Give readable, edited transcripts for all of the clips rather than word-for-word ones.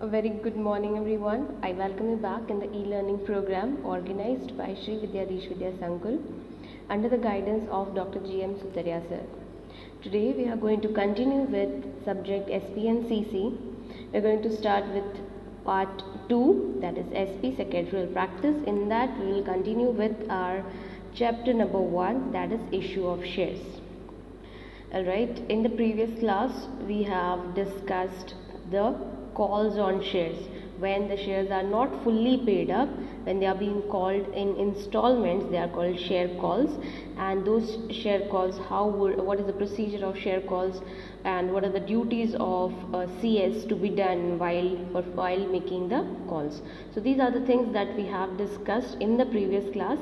A very good morning everyone. I welcome you back in the e-learning program organized by Shri Vidyadeesh Vidya Sankul under the guidance of Dr. G.M. Sutaria sir. Today we are going to continue with subject SP and CC. We are going to start with part 2, that is SP secretarial practice. In that we will continue with our chapter number 1, that is issue of shares. Alright, in the previous class we have discussed the calls on shares. When the shares are not fully paid up, when they are being called in installments, they are called share calls. And those share calls, what is the procedure of share calls, and what are the duties of CS to be done while making the calls. So these are the things that we have discussed in the previous class.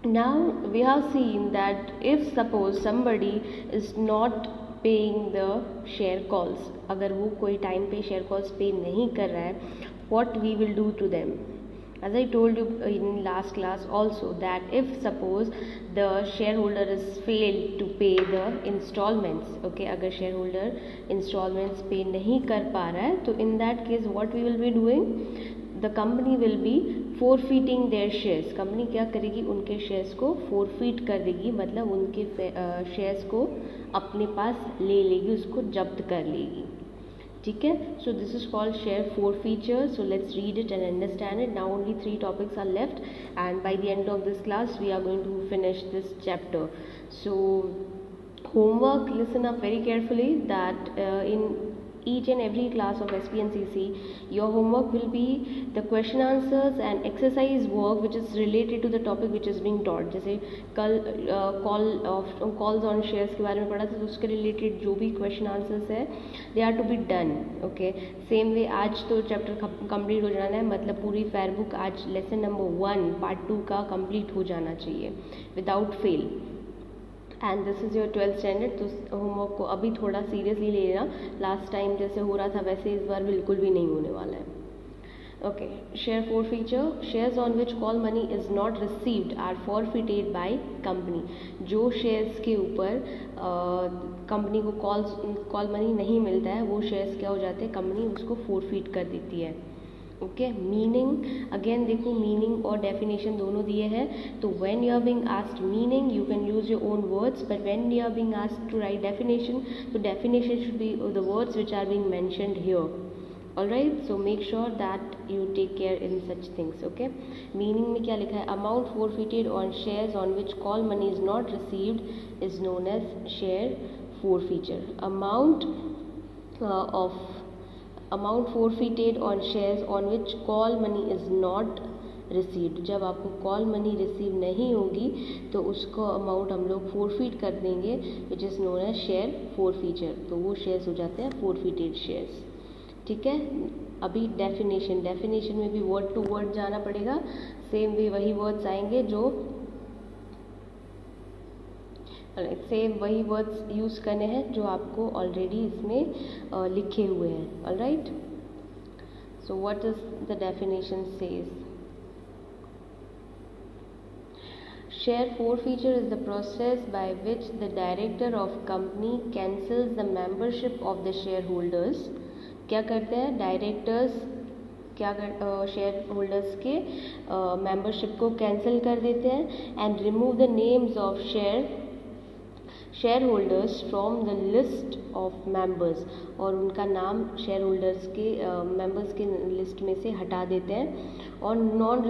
Now we have seen that if suppose somebody is not paying the share calls, अगर वो कोई time पे share calls पे नहीं कर रहा है, what we will do to them. As I told you in last class also that if suppose the shareholder is failed to pay the installments, okay, अगर shareholder installments पे नहीं कर पा रहा है, तो in that case what we will be doing, the company will be forfeiting their shares. Company क्या करेगी, उनके शेयर्स को forfeit कर देगी, मतलब उनके शेयर्स को अपने पास ले लेगी, उसको जब्त कर लेगी. ठीक है. So this is called share forfeiture. So let's read it and understand it. Now only 3 topics are left, and by the end of this class we are going to finish this chapter. So homework, listen up very carefully that in each and every class of SP and CC, your homework will be the question answers and exercise work which is related to the topic which is being taught. जैसे कल calls on shares के बारे में पढ़ा था, तो उसके related जो भी question answers है, they are to be done. Okay. Same way आज तो chapter complete हो जाना है, मतलब पूरी fair book आज lesson number 1 part 2 का complete हो जाना चाहिए without fail. And this is your 12th standard. तो होमवर्क को अभी थोड़ा सीरियसली ले लेना. लास्ट टाइम जैसे हो रहा था वैसे इस बार बिल्कुल भी नहीं होने वाला है. Okay. Share forfeiture. Shares on which call money is not received are forfeited by company. जो शेयर्स के ऊपर कंपनी को कॉल मनी नहीं मिलता है, वो शेयर्स क्या हो जाते हैं, कंपनी उसको फॉरफिट कर देती है. ओके. मीनिंग अगेन देखो, मीनिंग और डेफिनेशन दोनों दिए हैं. तो when you are being asked meaning you can use your own words, but when you are being asked to write definition, तो definition should be the words which are being mentioned here. Alright. So make sure that you take care in such things. Okay. Meaning में क्या लिखा है, amount forfeited on shares on which call money is not received is known as share forfeiture. Amount forfeited on shares on which call money is not received. जब आपको call money receive नहीं होगी तो उसको अमाउंट हम लोग forfeit कर देंगे, which is known as share forfeiture. तो वो शेयर्स हो जाते हैं forfeited शेयर्स. ठीक है. अभी डेफिनेशन में भी वर्ड टू वर्ड जाना पड़ेगा. सेम वे वही वर्ड्स आएंगे जो सेम वही वर्ड्स यूज़ करने हैं जो आपको ऑलरेडी इसमें लिखे हुए हैं. Alright. So what is the definition says. Share forfeiture is the process by which the director of company cancels the membership of the shareholders. क्या करते हैं डायरेक्टर्स, शेयर होल्डर्स के मेंबरशिप को कैंसिल कर देते हैं. And remove the names of shareholders from the list of members. और उनका नाम शेयर होल्डर्स के मेंबर्स के लिस्ट में से हटा देते हैं. और non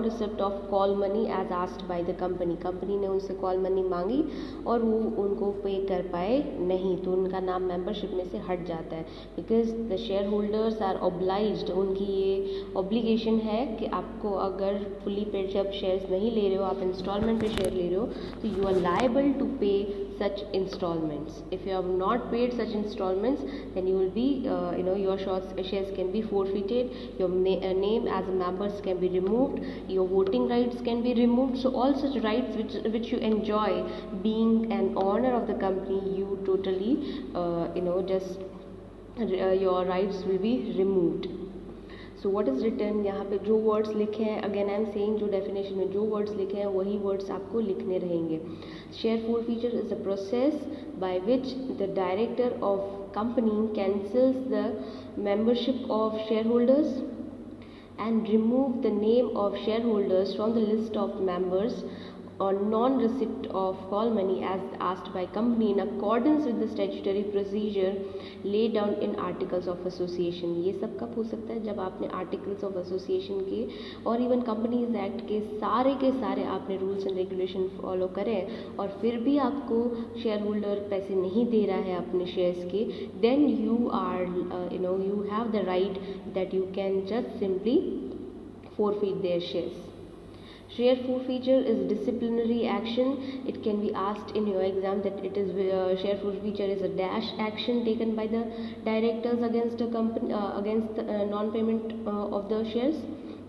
receipt of call money as asked by the company ने उनसे कॉल मनी मांगी और वो उनको पे कर पाए नहीं, तो उनका नाम मेंबरशिप में से हट जाता है. Because the shareholders are obliged, उनकी ये ऑब्लिगेशन है कि आपको अगर फुली पेड जब शेयर्स नहीं ले रहे हो, आप इंस्टॉलमेंट पे शेयर ले रहे हो, तो यू आर लायबल टू पे such installments. If you have not paid such installments, then you will be your shares can be forfeited, your name as a members can be removed, your voting rights can be removed. So all such rights which you enjoy being an owner of the company, you totally your rights will be removed. So what is written, यहाँ पे जो words लिखे हैं, again I am saying, जो definition में जो words लिखे हैं वही वर्ड्स आपको लिखने रहेंगे. Share forfeiture is a process by which the director of company cancels the membership of shareholders and remove the name of shareholders from the list of members on non-receipt of call money as asked by company in accordance with the statutory procedure laid down in articles of association। ये सब कब हो सकता है? जब आपने articles of association के और इवन कंपनीज एक्ट के सारे आपने रूल्स एंड रेगुलेशन फॉलो करें और फिर भी आपको शेयर होल्डर पैसे नहीं दे रहा है अपने शेयर्स के, then you are you have the right that you can just simply forfeit their shares। Share forfeiture is disciplinary action. It can be asked in your exam that it is share forfeiture is a dash action taken by the directors against a company against non-payment of the shares.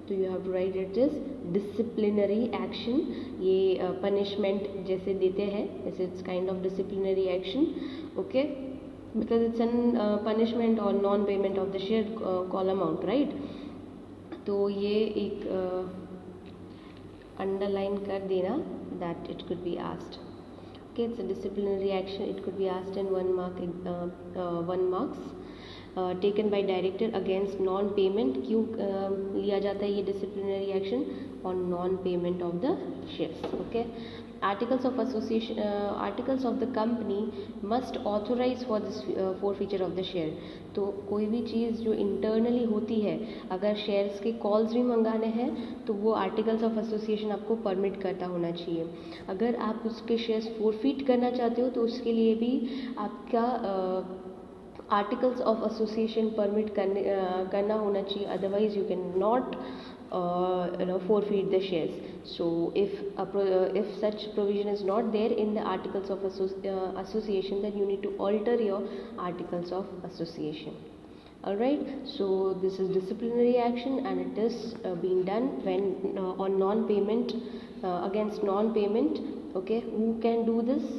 So you have to write it as disciplinary action। ये punishment जैसे देते हैं, it's kind of disciplinary action, okay, because it's an punishment or non-payment of the share call amount, right? तो ये एक underline कर देना that it could be asked, okay, it's a disciplinary action, it could be asked in 1 marks taken by director against non payment। क्यों लिया जाता है ये disciplinary action? on non payment of the shares, okay। Articles of association articles of the company must authorize for this forfeiture of the share। तो कोई भी चीज़ जो internally होती है, अगर शेयर्स के कॉल्स भी मंगाने हैं तो वो आर्टिकल्स ऑफ एसोसिएशन आपको परमिट करता होना चाहिए। अगर आप उसके शेयर्स फोरफिट करना चाहते हो तो उसके लिए भी आपका आर्टिकल्स ऑफ एसोसिएशन परमिट करना होना चाहिए, otherwise you can not forfeit the shares। So if such provision is not there in the articles of association, then you need to alter your articles of association। Alright, so this is disciplinary action and it is being done when on non-payment against non-payment, okay। Who can do this?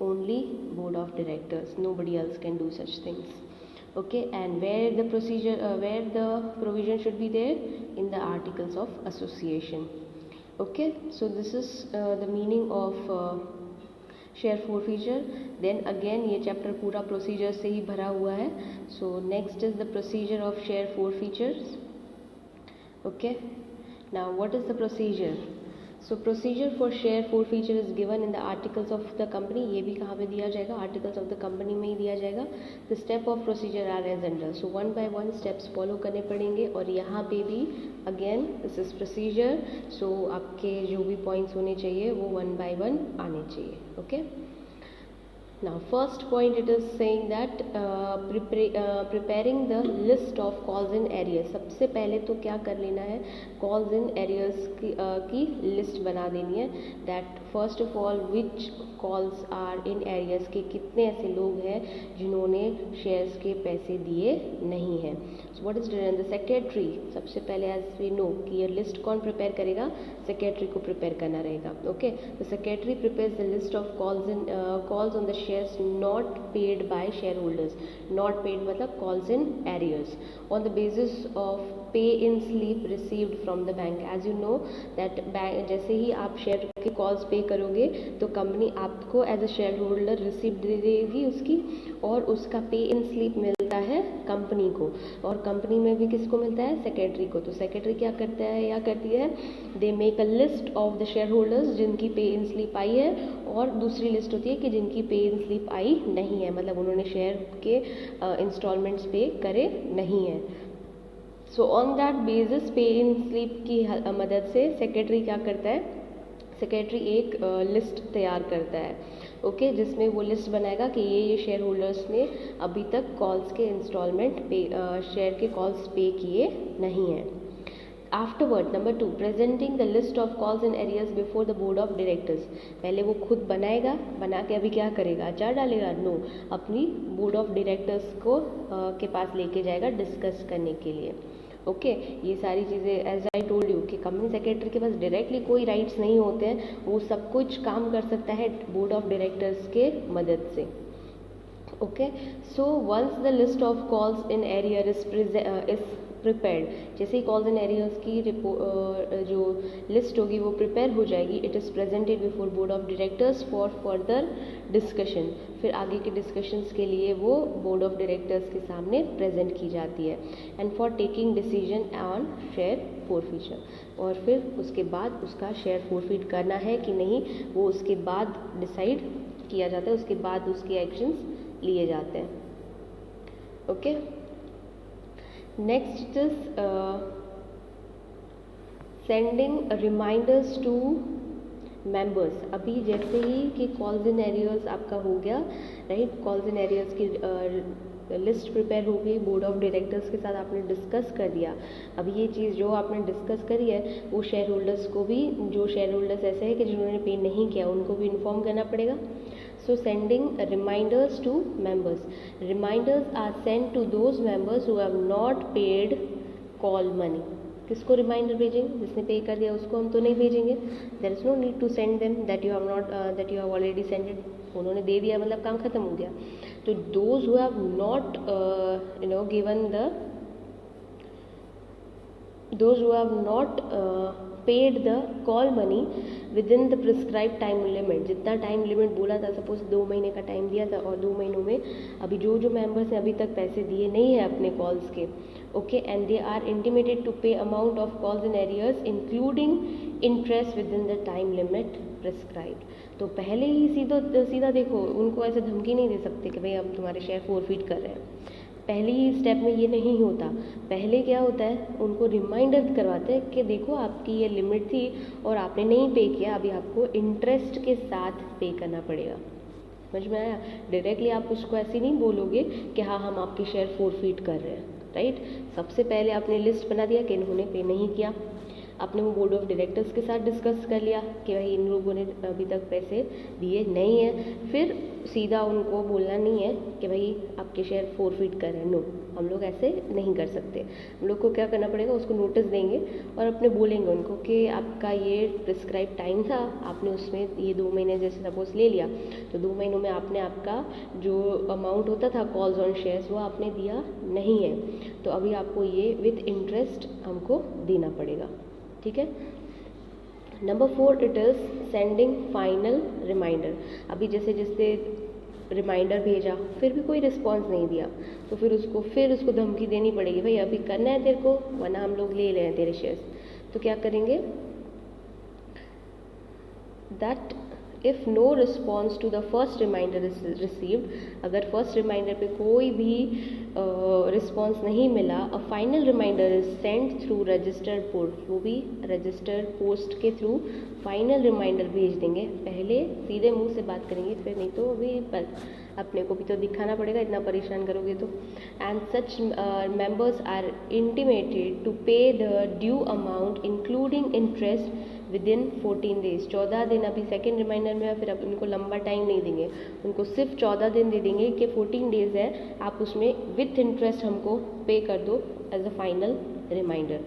Only board of directors, nobody else can do such things, okay। And where the procedure where the provision should be there? In the articles of association, okay। So this is the meaning of share forfeiture। then again ये chapter पूरा procedure से ही भरा हुआ है। so next is the procedure of share forfeitures, okay। now what is the procedure? so procedure for share forfeiture is given in the articles of the company। ये भी कहाँ पे दिया जाएगा? articles of the company में ही दिया जाएगा। the step of procedure are as under। so 1 by 1 steps follow करने पड़ेंगे और यहाँ पे भी again this is procedure। so आपके जो भी points होने चाहिए वो 1 by 1 आने चाहिए, okay। now first point it is saying that preparing the list of calls in arrears। सबसे पहले तो क्या कर लेना है? calls in arrears की list बना देनी है। that first of all which calls are in arrears के कितने ऐसे लोग हैं जिन्होंने shares के पैसे दिए नहीं हैं। so what is done? the secretary सबसे पहले as we know कि ये list कौन prepare करेगा? secretary को prepare करना रहेगा, okay। the secretary prepares the list of calls on the shares not paid by shareholders। not paid मतलब calls in arrears on the basis of pay in slip received from the bank। as you know that bank जैसे ही आप share के calls पे करोगे तो company आपको as a shareholder receipt दे देगी उसकी, और उसका पे इन स्लिप मिलता है कंपनी को, और कंपनी में भी किसको मिलता है? सेक्रेटरी को। तो सेक्रेटरी क्या करता है या करती है? They make a list of the share holders जिनकी पे इन स्लिप आई है, और दूसरी लिस्ट होती है कि जिनकी पे इन स्लिप आई नहीं है, मतलब उन्होंने शेयर के इंस्टॉलमेंट्स पे करे नहीं है। सो ऑन दैट बेसिस पे इन स्लिप की मदद से सेक्रेटरी क्या करता है? सेक्रेटरी एक लिस्ट तैयार करता है, ओके, जिसमें वो लिस्ट बनाएगा कि ये शेयर होल्डर्स ने अभी तक कॉल्स के इंस्टॉलमेंट पे शेयर के कॉल्स पे किए नहीं हैं। Afterward number 2 presenting the list of calls in arrears before the board of directors. पहले वो खुद बनाएगा, बना के अभी क्या करेगा? अचार डालेगा? नो, अपनी बोर्ड ऑफ डायरेक्टर्स को के पास लेके जाएगा डिस्कस करने के लिए, ओके। ये सारी चीज़ें एज आई टोल्ड यू कि कंपनी सेक्रेटरी के पास डायरेक्टली कोई राइट्स नहीं होते हैं, वो सब कुछ काम कर सकता है बोर्ड ऑफ डायरेक्टर्स के मदद से, Okay, so once the list of calls in arrear is prepared, जैसे ही कॉल्स इन एरियर्स की जो लिस्ट होगी वो प्रिपेयर हो जाएगी, it is presented before board of directors for further discussion. फिर आगे के डिस्कशंस के लिए वो बोर्ड ऑफ डायरेक्टर्स के सामने प्रेजेंट की जाती है, and for taking decision on share forfeiture. और फिर उसके बाद उसका शेयर फोरफीट करना है कि नहीं, वो उसके बाद डिसाइड किया जाता है, उसके बाद उसके एक्शंस लिए जाते हैं। Okay, next is sending reminders to members. अभी जैसे ही कि कॉल्स इन एरियर्स आपका हो गया, राइट, कॉल्स इन एरियर्स की लिस्ट प्रिपेयर हो गई, बोर्ड ऑफ डायरेक्टर्स के साथ आपने डिस्कस कर दिया। अब ये चीज़ जो आपने डिस्कस करी है वो शेयर होल्डर्स को भी, जो शेयर होल्डर्स ऐसे है कि जिन्होंने पे नहीं किया, उनको भी इन्फॉर्म करना पड़ेगा। So sending reminders to members. Reminders are sent to those members who have not paid call money. किसको रिमाइंडर भेजेंगे? जिसने पे कर दिया उसको हम तो नहीं भेजेंगे। There is no need to send them that you have not that you have already sent it. उन्होंने दे दिया मतलब काम खत्म हो गया। तो those who have not given those who have not paid the call money within the prescribed time limit, जितना time limit बोला था, सपोज 2 महीने का टाइम दिया था और 2 महीनों में अभी जो मेंबर्स हैं अभी तक पैसे दिए नहीं है अपने कॉल्स के, okay, and they are intimated to pay amount of calls in arrears including interest within the time limit prescribed. तो पहले ही सीधा देखो, उनको ऐसे धमकी नहीं दे सकते कि भाई हम तुम्हारे शेयर फोरफीट कर रहे हैं। पहली स्टेप में ये नहीं होता। पहले क्या होता है, उनको रिमाइंडर करवाते हैं कि देखो आपकी ये लिमिट थी और आपने नहीं पे किया, अभी आपको इंटरेस्ट के साथ पे करना पड़ेगा। समझ में आया? डायरेक्टली आप उसको ऐसे नहीं बोलोगे कि हाँ हम आपके शेयर फोरफीट कर रहे हैं, राइट। सबसे पहले आपने लिस्ट बना दिया कि इन्होंने पे नहीं किया, आपने वो बोर्ड ऑफ डायरेक्टर्स के साथ डिस्कस कर लिया कि भाई इन लोगों ने अभी तक पैसे दिए नहीं है। फिर सीधा उनको बोलना नहीं है कि भाई आपके शेयर फोरफीट कर रहे हैं, नो, हम लोग ऐसे नहीं कर सकते। हम लोग को क्या करना पड़ेगा, उसको नोटिस देंगे और अपने बोलेंगे उनको कि आपका ये प्रिस्क्राइब टाइम था, आपने उसमें ये 2 महीने जैसे सपोज ले लिया, तो 2 महीनों में आपने आपका जो अमाउंट होता था कॉल्स ऑन शेयर्स वो आपने दिया नहीं है, तो अभी आपको ये विथ इंटरेस्ट हमको देना पड़ेगा, ठीक है। Number 4, it is sending final reminder. अभी जैसे रिमाइंडर भेजा फिर भी कोई रिस्पॉन्स नहीं दिया, तो फिर उसको धमकी देनी पड़ेगी, भाई अभी करना है तेरे को वरना हम लोग ले रहे हैं तेरे शेयर्स। तो क्या करेंगे, that if no response to the first reminder is received, अगर फर्स्ट रिमाइंडर पे कोई भी रिस्पॉन्स नहीं मिला, a final reminder is sent through registered post, वो भी रजिस्टर्ड पोस्ट के थ्रू फाइनल रिमाइंडर भेज देंगे। पहले सीधे मुंह से बात करेंगे, फिर नहीं तो अभी अपने को भी तो दिखाना पड़ेगा, इतना परेशान करोगे तो। And such members are intimated to pay the due amount including interest within 14 days. 14 दिन अभी सेकेंड रिमाइंडर में है, फिर अब उनको लंबा टाइम नहीं देंगे, उनको सिर्फ 14 दिन दे देंगे कि 14 डेज है, आप उसमें विथ इंटरेस्ट हमको पे कर दो as a final reminder.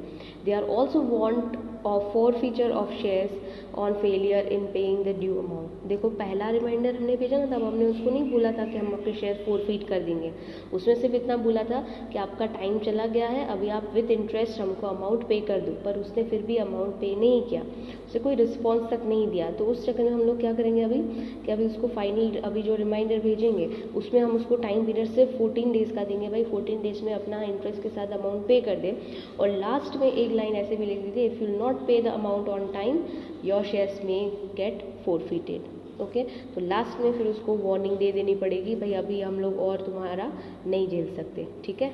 They are also warned of forfeiture of shares on failure in paying the due amount. देखो पहला रिमाइंडर हमने भेजा ना, तब हमने उसको नहीं बोला था कि हम आपके शेयर फोरफीट कर देंगे, उसमें सिर्फ इतना बोला था कि आपका टाइम चला गया है, अभी आप विथ इंटरेस्ट हमको अमाउंट पे कर दो, पर उसने फिर भी अमाउंट पे नहीं किया, उसे कोई रिस्पॉन्स तक नहीं दिया। तो उस चक्कर में हम लोग क्या करेंगे अभी कि अभी उसको फाइनल अभी जो रिमाइंडर भेजेंगे उसमें हम उसको टाइम पीरियड सिर्फ 14 डेज़ का देंगे, भाई 14 डेज में अपना इंटरेस्ट के साथ अमाउंट पे कर दे। और लास्ट में एक लाइन ऐसे भी लिख दीजिए, इफ़ यू नॉट पे the amount on time your shares में गेट फोरफीटेड। ओके, तो लास्ट में फिर उसको वार्निंग दे देनी पड़ेगी, भाई अभी हम लोग और तुम्हारा नहीं झेल सकते, ठीक है।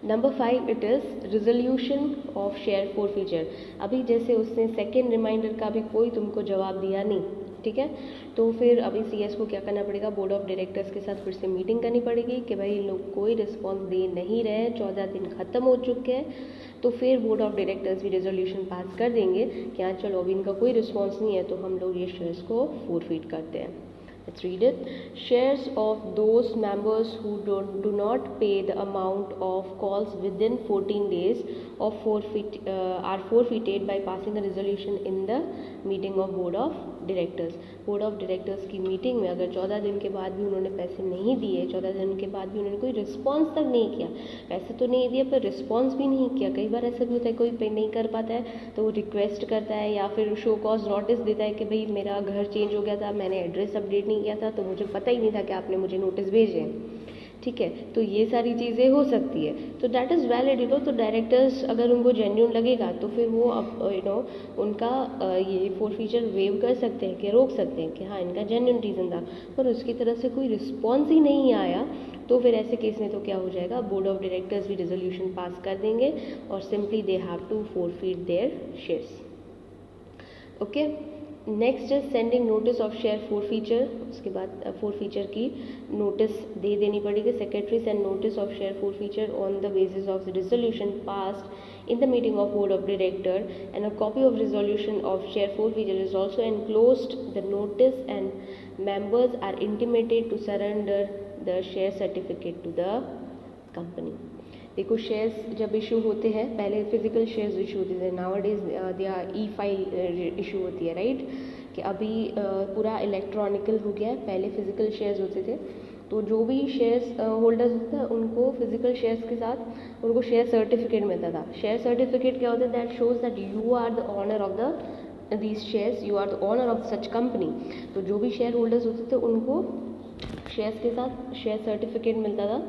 Number 5, it is resolution of share forfeiture. अभी जैसे उसने सेकेंड रिमाइंडर का भी कोई तुमको जवाब दिया नहीं, ठीक है, तो फिर अभी सीएस को क्या करना पड़ेगा, बोर्ड ऑफ डायरेक्टर्स के साथ फिर से मीटिंग करनी पड़ेगी कि भाई लोग कोई रिस्पॉन्स दे नहीं रहे, 14 दिन ख़त्म हो चुके हैं। तो फिर बोर्ड ऑफ डायरेक्टर्स भी रेजोल्यूशन पास कर देंगे कि हाँ चलो अभी इनका कोई रिस्पॉन्स नहीं है, तो हम लोग ये शेयर्स को फोरफीट करते हैं। Let's read it. Shares of those members who do not pay the amount of calls within 14 days of are forfeited by passing a resolution in the meeting of board of directors, board of directors की meeting में अगर 14 दिन के बाद भी उन्होंने पैसे नहीं दिए, 14 दिन के बाद भी उन्होंने कोई रिस्पॉन्स तक नहीं किया, पैसे तो नहीं दिए पर रिस्पॉन्स भी नहीं किया, कई बार ऐसा भी होता है कोई पे नहीं कर पाता है तो वो रिक्वेस्ट करता है या फिर शो कॉज नोटिस देता है कि भाई मेरा घर चेंज हो गया था, मैंने एड्रेस अपडेट नहीं किया था तो मुझे पता ही नहीं था कि आपने मुझे नोटिस भेजे हैं, ठीक है। तो ये सारी चीज़ें हो सकती है, तो that is valid, you know. तो डायरेक्टर्स अगर उनको जेन्यून लगेगा तो फिर वो अब यू नो उनका ये फोरफीचर वेव कर सकते हैं कि रोक सकते हैं कि हाँ इनका जेन्यून रीज़न था, पर उसकी तरफ से कोई रिस्पॉन्स ही नहीं आया तो फिर ऐसे केस में तो क्या हो जाएगा, बोर्ड ऑफ डायरेक्टर्स भी रेजोल्यूशन पास कर देंगे और simply they have to forfeit their shares. Okay, next is sending notice of share forfeiture. उसके बाद फोरफीचर की नोटिस दे देनी पड़ेगी। Secretary send notice of share forfeiture on the basis of the resolution passed in the meeting of board of director, and a copy of resolution of share forfeiture is also enclosed the notice and members are intimated to surrender the share certificate to the company. देखो shares जब issue होते हैं, पहले physical shares issue होते थे, nowadays दिया ई file issue होती है, राइट, कि अभी पूरा इलेक्ट्रॉनिकल हो गया है, पहले फिजिकल शेयर्स होते थे। तो जो भी शेयर्स होल्डर्स होते थे उनको फिजिकल शेयर्स के साथ उनको शेयर सर्टिफिकेट मिलता था। शेयर सर्टिफिकेट क्या होता है, that shows that you are the owner of the these shares, you are the owner of such company. तो जो भी शेयर होल्डर्स होते थे उनको शेयर्स के साथ शेयर सर्टिफिकेट मिलता था।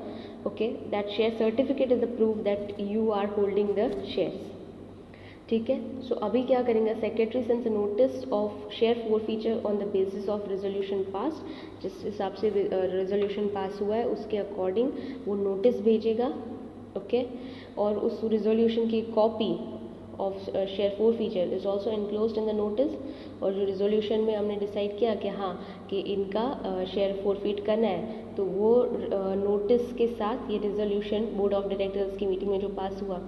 Okay, that share certificate is the proof that you are holding the shares, ठीक है। सो अभी क्या करेंगे, secretary sends notice of share forfeiture on the basis of resolution pass, जिस हिसाब से रेजोल्यूशन पास हुआ है उसके अकॉर्डिंग वो नोटिस भेजेगा, ओके। और उस रेजोल्यूशन की copy of share forfeiture is also enclosed in the notice. और जो रेजोल्यूशन में हमने डिसाइड किया कि हाँ कि इनका शेयर फोरफीट करना है, तो वो नोटिस के साथ ये रेजोल्यूशन बोर्ड ऑफ डायरेक्टर्स की मीटिंग में जो पास हुआ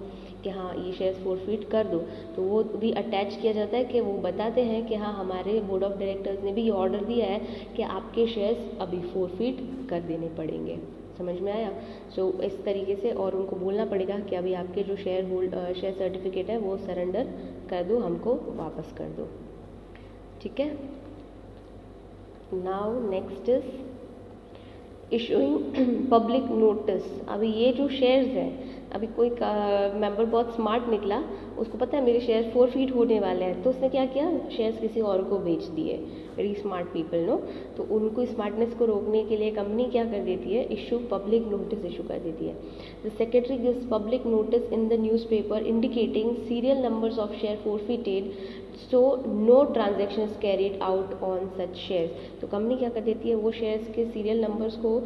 कि हाँ ये शेयर्स फोरफीट कर दो, तो वो भी अटैच किया जाता है कि वो बताते हैं कि हाँ हमारे बोर्ड ऑफ डायरेक्टर्स ने भी ये ऑर्डर दिया है कि आपके शेयर्स अभी फोरफीट कर देने पड़ेंगे। समझ में आया? सो इस तरीके से, और उनको बोलना पड़ेगा कि अभी आपके जो शेयर सर्टिफिकेट है वो सरेंडर कर दो, हमको वापस कर दो, ठीक है। Now next is issuing public notice. अभी ये जो शेयर्स हैं, अभी कोई मेंबर बहुत स्मार्ट निकला, उसको पता है मेरे शेयर फोरफीट होने वाले हैं, तो उसने क्या किया, शेयर्स किसी और को बेच दिए। Very smart people, no. तो उनको स्मार्टनेस को रोकने के लिए कंपनी क्या कर देती है, इशू पब्लिक नोटिस इशू कर देती है। The secretary gives public notice in the newspaper indicating serial numbers of share forfeited, so no transaction is carried out on such shares. तो कंपनी क्या कर देती है, वो शेयर्स के सीरियल नंबर्स को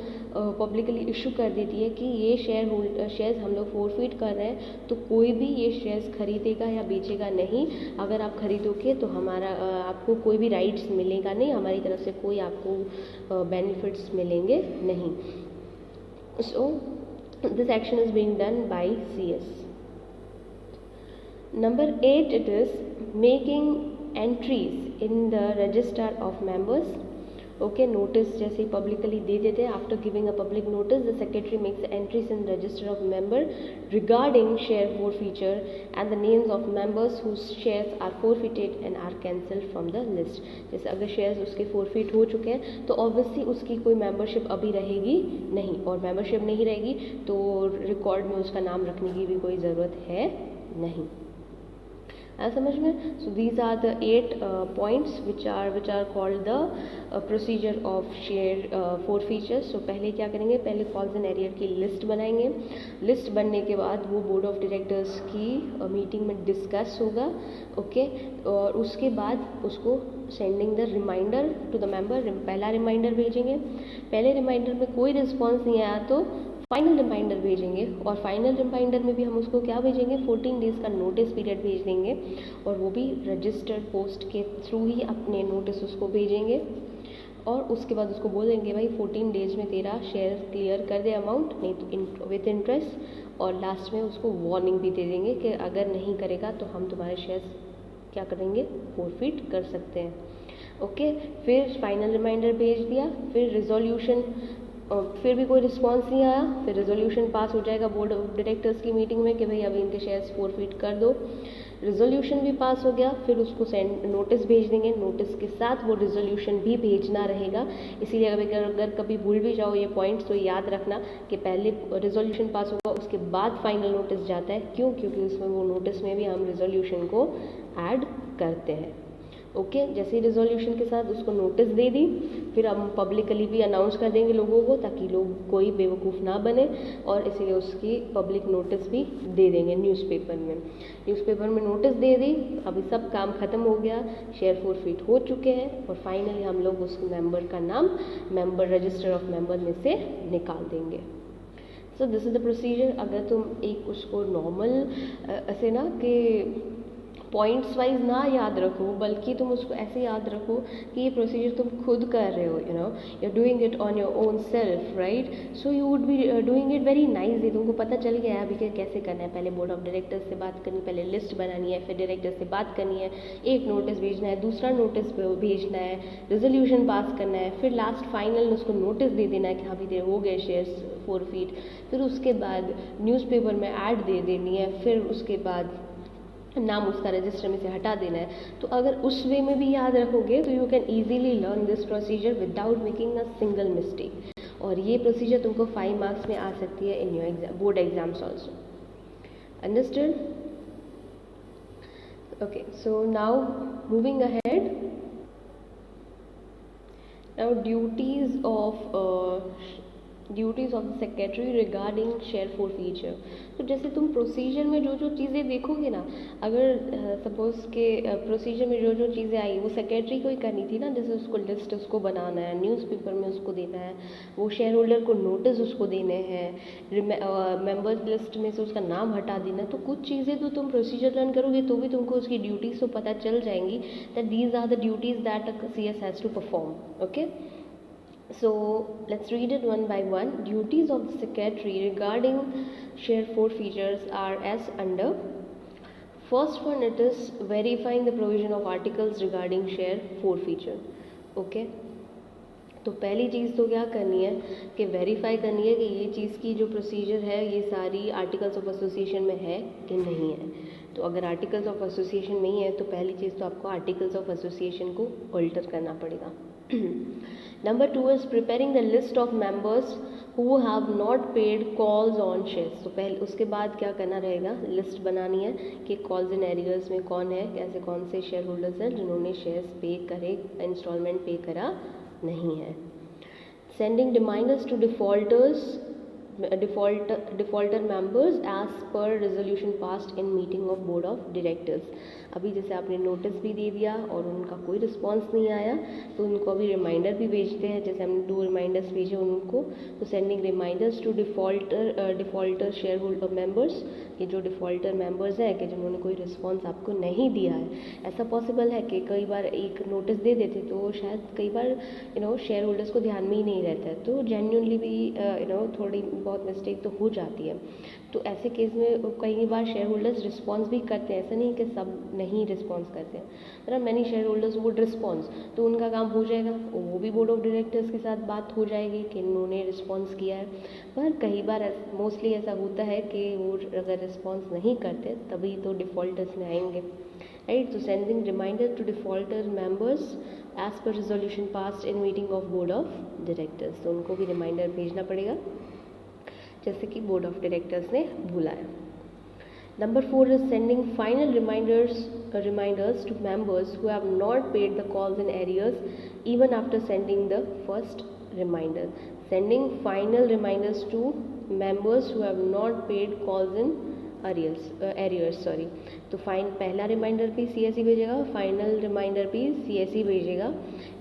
पब्लिकली इशू कर देती है कि ये शेयर्स हम लोग फोरफीट कर रहे हैं, तो कोई भी ये शेयर्स खरीदेगा या बेचेगा नहीं। अगर आप खरीदोगे तो हमारा आपको कोई भी राइट्स मिलेगा नहीं, हमारी तरफ से कोई आपको बेनिफिट्स मिलेंगे नहीं। So this action is being done by CS। Number 8, it is making entries in the register of members. Okay, notice जैसे ही publicly दे देते हैं, after giving a public notice, the secretary makes entries in register of member regarding share forfeiture and the names of members whose shares are forfeited and are cancelled from the list. जैसे अगर shares उसके forfeit हो चुके हैं तो obviously उसकी कोई membership अभी रहेगी नहीं, और membership नहीं रहेगी तो record में उसका नाम रखने की भी कोई ज़रूरत है नहीं। समझ में? So these are the 8 points which are called the procedure of share forfeiture. So पहले क्या करेंगे, पहले कॉल्स एंड एरियर की लिस्ट बनाएंगे। लिस्ट बनने के बाद वो बोर्ड ऑफ डायरेक्टर्स की मीटिंग में डिस्कस होगा, ओके। और उसके बाद उसको sending the reminder to the member, पहला रिमाइंडर भेजेंगे। पहले रिमाइंडर में कोई रिस्पॉन्स नहीं आया तो फाइनल रिमाइंडर भेजेंगे, और फाइनल रिमाइंडर में भी हम उसको क्या भेजेंगे, 14 डेज़ का नोटिस पीरियड भेज देंगे, और वो भी रजिस्टर्ड पोस्ट के थ्रू ही अपने नोटिस उसको भेजेंगे। और उसके बाद उसको बोलेंगे भाई 14 डेज़ में तेरा शेयर क्लियर कर दे अमाउंट, नहीं तो विथ इंटरेस्ट। और लास्ट में उसको वार्निंग भी दे देंगे कि अगर नहीं करेगा तो हम तुम्हारे शेयर्स क्या करेंगे, फोरफीट कर सकते हैं, ओके। फिर फाइनल रिमाइंडर भेज दिया, फिर रिजोल्यूशन फिर भी कोई रिस्पॉन्स नहीं आया, फिर रेजोल्यूशन पास हो जाएगा बोर्ड ऑफ डायरेक्टर्स की मीटिंग में कि भाई अभी इनके शेयर्स फोरफीट कर दो। रेजोल्यूशन भी पास हो गया, फिर उसको सेंड नोटिस भेज देंगे, नोटिस के साथ वो रेजोल्यूशन भी भेजना रहेगा। इसीलिए अगर कभी भूल भी जाओ ये पॉइंट्स तो याद रखना कि पहले रेजोल्यूशन पास होगा, उसके बाद फाइनल नोटिस जाता है। क्यों? क्योंकि उसमें वो नोटिस में भी हम रेजोल्यूशन को ऐड करते हैं। ओके, जैसे ही रेजोल्यूशन के साथ उसको नोटिस दे दी, फिर हम पब्लिकली भी अनाउंस कर देंगे लोगों को, ताकि लोग कोई बेवकूफ़ ना बने, और इसीलिए उसकी पब्लिक नोटिस भी दे देंगे न्यूज़पेपर में। न्यूज़पेपर में नोटिस दे दी, अभी सब काम ख़त्म हो गया, शेयर फोरफीट हो चुके हैं, और फाइनली हम लोग उस मेंबर का नाम मेंबर रजिस्टर ऑफ मेंबर में से निकाल देंगे। So this is the procedure. अगर तुम एक उसको नॉर्मल ऐसे ना कि पॉइंट्स वाइज ना याद रखो, बल्कि तुम उसको ऐसे याद रखो कि ये प्रोसीजर तुम खुद कर रहे हो, you are doing it on your own self, right? So you would be doing it very nicely. तुमको पता चल गया है अभी कि कैसे करना है। पहले बोर्ड ऑफ डायरेक्टर्स से बात करनी, पहले लिस्ट बनानी है, फिर डायरेक्टर से बात करनी है, एक नोटिस भेजना है, दूसरा नोटिस भेजना है, रेजोल्यूशन पास करना है, फिर लास्ट फाइनल उसको नोटिस दे देना है कि हाँ भी तेरे हो गए शेयर्स फोरफीट, फिर उसके बाद न्यूज़पेपर में ऐड दे देनी है, फिर उसके बाद नाम उसका रजिस्टर में से हटा देना है। तो अगर उस वे में भी याद रखोगे तो you can easily learn this procedure without making a single mistake. और ये प्रोसीजर तुमको 5 मार्क्स में आ सकती है in your exam, board exams also. Understood? Okay, so now moving ahead, now duties of the secretary regarding share forfeiture. तो जैसे तुम procedure में जो जो चीज़ें देखोगे ना, अगर सपोज के प्रोसीजर में जो जो चीज़ें आई वो सेक्रेटरी को ही करनी थी ना, जैसे उसको लिस्ट उसको बनाना है, न्यूज़पेपर में उसको देना है, वो शेयर होल्डर को नोटिस उसको देने हैं, मेंबर्स लिस्ट में से उसका नाम हटा देना, तो कुछ चीज़ें तो तुम प्रोसीजर लर्न करोगे तो भी तुमको उसकी ड्यूटीज़ तो पता चल जाएंगी, that these are the duties that a CS has to perform. Okay, so let's read it one by one. Duties of the secretary regarding share forfeitures are as under. First one, it is verifying the provision of articles regarding share forfeiture. Okay, तो पहली चीज़ तो क्या करनी है कि verify करनी है कि ये चीज़ की जो प्रोसीजर है ये सारी आर्टिकल्स ऑफ एसोसिएशन में है कि नहीं है। तो अगर आर्टिकल्स ऑफ एसोसिएशन नहीं है तो पहली चीज़ तो आपको आर्टिकल्स ऑफ एसोसिएशन को अल्टर करना पड़ेगा। Number 2 is preparing the list of members who have not paid calls on shares. तो पहले उसके बाद क्या करना रहेगा, लिस्ट बनानी है कि कॉल्स इन एरियर्स में कौन है, कैसे कौन से शेयर होल्डर्स हैं जिन्होंने शेयर्स पे करे, इंस्टॉलमेंट पे करा नहीं है। Sending reminders to defaulter members as per resolution passed in meeting of board of directors. अभी जैसे आपने नोटिस भी दे दिया और उनका कोई रिस्पांस नहीं आया तो उनको अभी रिमाइंडर भी भेजते हैं, जैसे हमने 2 रिमाइंडर्स भेजे उनको। तो sending reminders to defaulter share holder members, ये जो डिफ़ॉल्टर मेंबर्स हैं कि जिन्होंने कोई रिस्पांस आपको नहीं दिया है। ऐसा पॉसिबल है कि कई बार एक नोटिस दे देते तो शायद कई बार शेयर होल्डर्स को ध्यान में ही नहीं रहता है, तो जेन्युइनली भी थोड़ी बहुत मिस्टेक तो हो जाती है। तो ऐसे केस में कई बार शेयर होल्डर्स रिस्पॉन्स भी करते हैं, ऐसा नहीं कि सब नहीं रिस्पॉन्स करते हैं, मतलब many share holders would response, तो उनका काम हो जाएगा, वो भी बोर्ड ऑफ डायरेक्टर्स के साथ बात हो जाएगी कि इन्होंने रिस्पॉन्स किया है। पर कई बार मोस्टली ऐसा होता है कि वो अगर रिस्पॉन्स नहीं करते तभी तो डिफ़ॉल्टर्स में आएंगे, राइट। तो sending reminder to defaulter members as per resolution passed in meeting of board of directors, तो उनको भी रिमाइंडर भेजना पड़ेगा जैसे कि बोर्ड ऑफ डायरेक्टर्स ने बुलाया। Number 4 is sending final reminders to members who have not paid the calls in arrears even after sending the first reminder. Sending final reminders to members who have not paid calls in arrears sorry। तो पहला reminder भी CSE भेजेगा, final reminder भी CSE भेजेगा,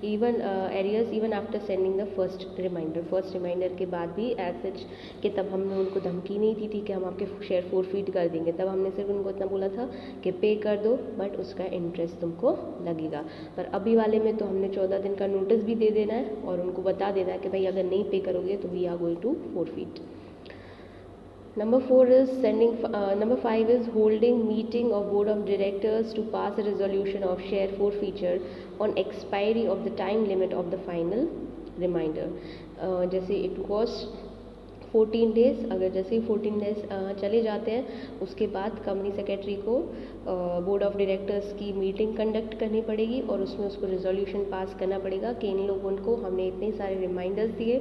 even arrears even after sending the first reminder के बाद भी as such कि तब हमने उनको धमकी नहीं थी कि हम आपके शेयर फोरफीट कर देंगे, तब हमने सिर्फ उनको इतना बोला था कि पे कर दो बट उसका इंटरेस्ट तुमको लगेगा। पर अभी वाले में तो हमने 14 दिन का नोटिस भी दे देना है और उनको बता देना है कि भाई अगर नहीं पे करोगे तो we are going to forfeit. Number 5 is holding meeting of board of directors to pass a resolution of share forfeiture on expiry of the time limit of the final reminder. जैसे it was 14 days, अगर जैसे ही 14 days चले जाते हैं उसके बाद company secretary को board of directors की मीटिंग कंडक्ट करनी पड़ेगी और उसमें उसको रिजोल्यूशन पास करना पड़ेगा कि इन लोगों को हमने इतने सारे रिमाइंडर्स दिए,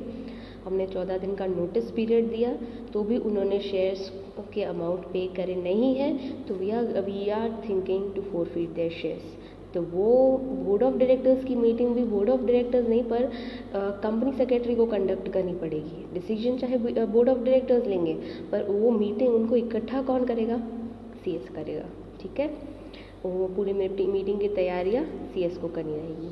हमने 14 दिन का नोटिस पीरियड दिया, तो भी उन्होंने शेयर्स के अमाउंट पे करे नहीं है, तो we are thinking to forfeit their shares. तो वो बोर्ड ऑफ डायरेक्टर्स की मीटिंग भी बोर्ड ऑफ डायरेक्टर्स नहीं पर कंपनी सेक्रेटरी को कंडक्ट करनी पड़ेगी। डिसीजन चाहे बोर्ड ऑफ डायरेक्टर्स लेंगे पर वो मीटिंग उनको इकट्ठा कौन करेगा? सीएस करेगा, ठीक है। वो पूरी मीटिंग की तैयारियां सीएस को करनी रहेगी।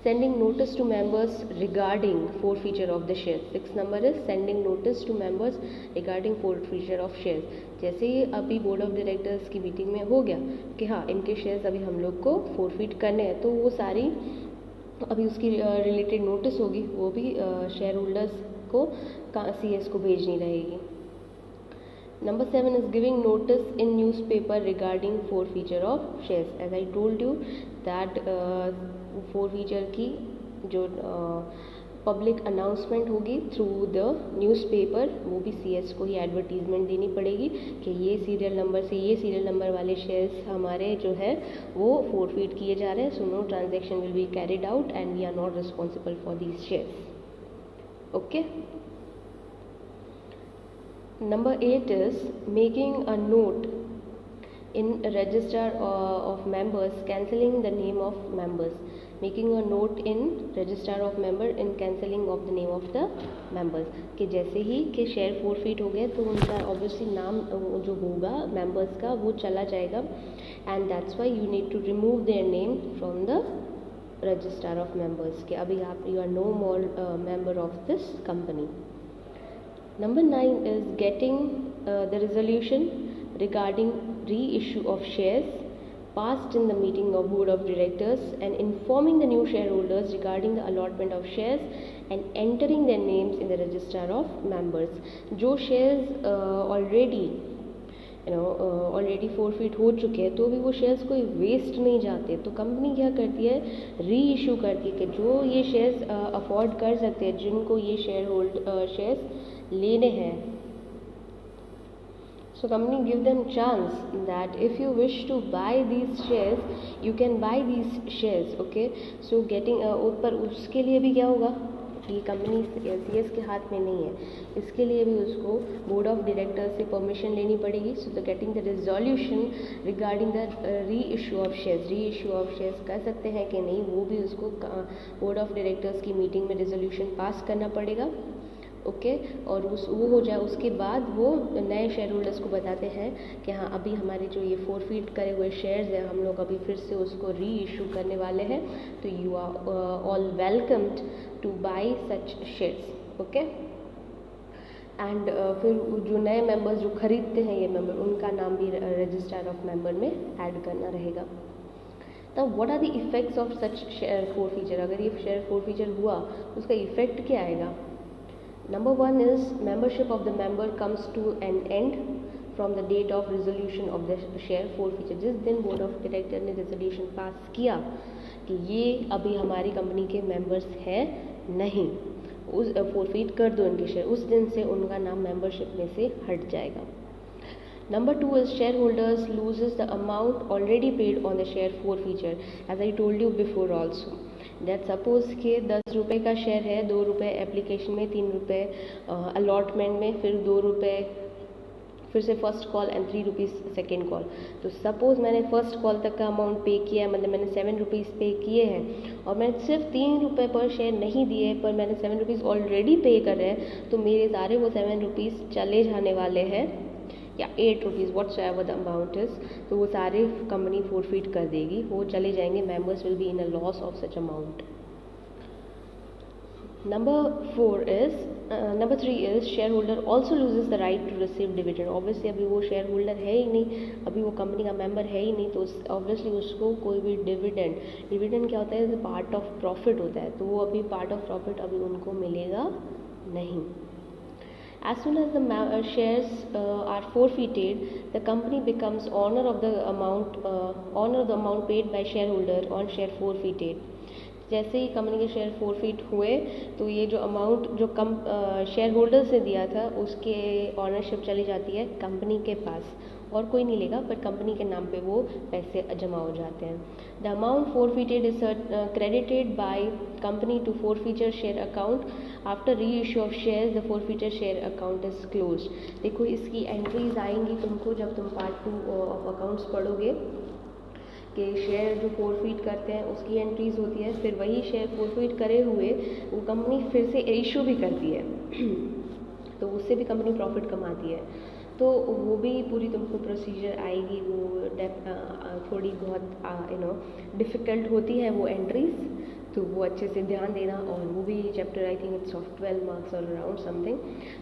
Sending notice to members regarding forfeiture of the share. 6 number is sending notice to members regarding forfeiture of share. जैसे ही अभी बोर्ड ऑफ डायरेक्टर्स की मीटिंग में हो गया कि हाँ इनके शेयर्स अभी हम लोग को फोरफिट करने हैं, तो वो सारी अभी उसकी रिलेटेड नोटिस होगी, वो भी शेयर होल्डर्स को सीएस को भेजनी रहेगी। Number 7 is giving notice in newspaper regarding forfeiture of shares. As I told you that forfeiture की जो पब्लिक अनाउंसमेंट होगी थ्रू द न्यूज़पेपर, वो भी सीएस को ही एडवर्टीजमेंट देनी पड़ेगी कि ये सीरियल नंबर से ये सीरियल नंबर वाले शेयर्स हमारे जो है वो फोरफिट किए जा रहे हैं, so no transaction will be carried out and we are not responsible for these shares. Okay. Number 8 is making a note in register of members cancelling the name of members. Making a note in register of member in cancelling of the name of the members, कि जैसे ही कि share forfeit हो गए तो उनका obviously नाम जो होगा मेंबर्स का वो चला जाएगा, and that's why you need to remove their name from the register of members कि अभी आप you are no more member of this company. Number 9 is getting the resolution regarding reissue of shares passed in the meeting of board of directors and informing the new shareholders regarding the allotment of shares and entering their names in the register of members। जो shares already already forfeit हो चुके हैं तो भी वो shares कोई waste नहीं जाते, तो कंपनी क्या करती है री इशू करती है कि जो ये शेयर्स अफोर्ड कर सकते हैं, जिनको ये शेयर्स लेने हैं, so company give them chance that if you wish to buy these shares you can buy these shares, okay। so getting ऊपर उसके लिए भी क्या होगा, ये कंपनी सीएस के हाथ में नहीं है, इसके लिए भी उसको बोर्ड ऑफ डायरेक्टर्स से परमिशन लेनी पड़ेगी। So the getting the resolution regarding the reissue of shares कर सकते हैं कि नहीं, वो भी उसको बोर्ड ऑफ डायरेक्टर्स की मीटिंग में रिजोल्यूशन पास करना पड़ेगा, ओके। और वो हो जाए उसके बाद वो नए शेयर होल्डर्स को बताते हैं कि हाँ अभी हमारे जो ये फोरफिट करे हुए शेयर्स हैं हम लोग अभी फिर से उसको री इशू करने वाले हैं, तो you are all welcomed to buy such shares, okay. And फिर जो नए मेंबर्स जो खरीदते हैं ये मेंबर, उनका नाम भी रजिस्टर ऑफ मेंबर में ऐड करना रहेगा। तो what are the effects of such share forfeiture? अगर ये शेयर फोरफिचर हुआ उसका इफेक्ट क्या आएगा? Number 1 is membership of the member comes to an end from the date of resolution of the share forfeiture। जिस दिन बोर्ड ऑफ डायरेक्टर ने resolution pass किया कि ये अभी हमारी कंपनी के मेंबर्स हैं नहीं, उस फोरफिट कर दो इनके शेयर, उस दिन से उनका नाम मेंबरशिप में से हट जाएगा। Number 2 is shareholders loses the amount already paid on the share forfeiture, as I told you before also। That suppose के 10 रुपये का शेयर है, 2 रुपये एप्लीकेशन में, 3 रुपये अलॉटमेंट में, फिर 2 रुपये फिर से first call and 3 rupees second call. तो सपोज़ मैंने फर्स्ट कॉल तक का अमाउंट पे किया है, मतलब मैंने 7 रुपीज़ पे किए हैं और मैंने सिर्फ 3 रुपये पर शेयर नहीं दिए पर मैंने 7 रुपीज़ ऑलरेडी पे कर रहे हैं, तो मेरे सारे वो 7 रुपीज़ चले जाने वाले हैं, या 8 rupees what's ever the amount is, तो वो सारे कंपनी फोरफिट कर देगी, वो चले जाएंगे, members will be in a loss of such amount. Number 3 is share holder also loses the right to receive dividend. Obviously अभी वो शेयर होल्डर है ही नहीं, अभी वो कंपनी का मेंबर है ही नहीं, तो ऑब्वियसली उसको कोई भी डिविडेंड क्या होता है, पार्ट ऑफ प्रॉफिट होता है, तो वो अभी पार्ट ऑफ प्रॉफिट अभी उनको मिलेगा नहीं। As soon as the shares are forfeited, the company becomes owner of the amount paid by shareholder on share forfeited। जैसे ही कंपनी के शेयर फोरफिट हुए तो ये जो अमाउंट जो शेयर होल्डर्स ने दिया था उसके ऑनरशिप चली जाती है कंपनी के पास, और कोई नहीं लेगा, पर कंपनी के नाम पे वो पैसे जमा हो जाते हैं. The amount forfeited is credited by company to forfeiture share account. After reissue of shares the forfeiture share account is close. देखो इसकी एंट्रीज आएंगी तुमको जब तुम पार्ट 2 ऑफ अकाउंट्स पढ़ोगे कि शेयर जो फोरफिट करते हैं उसकी एंट्रीज होती है, फिर वही शेयर फोरफिट करे हुए वो कंपनी फिर से इशू भी करती है तो उससे भी कंपनी प्रॉफिट कमाती है. तो वो भी पूरी तुमको प्रोसीजर आएगी, वो थोड़ी बहुत डिफ़िकल्ट होती है वो एंट्रीज, तो वो अच्छे से ध्यान देना. और वो भी chapter I think it's of 12 marks और around something.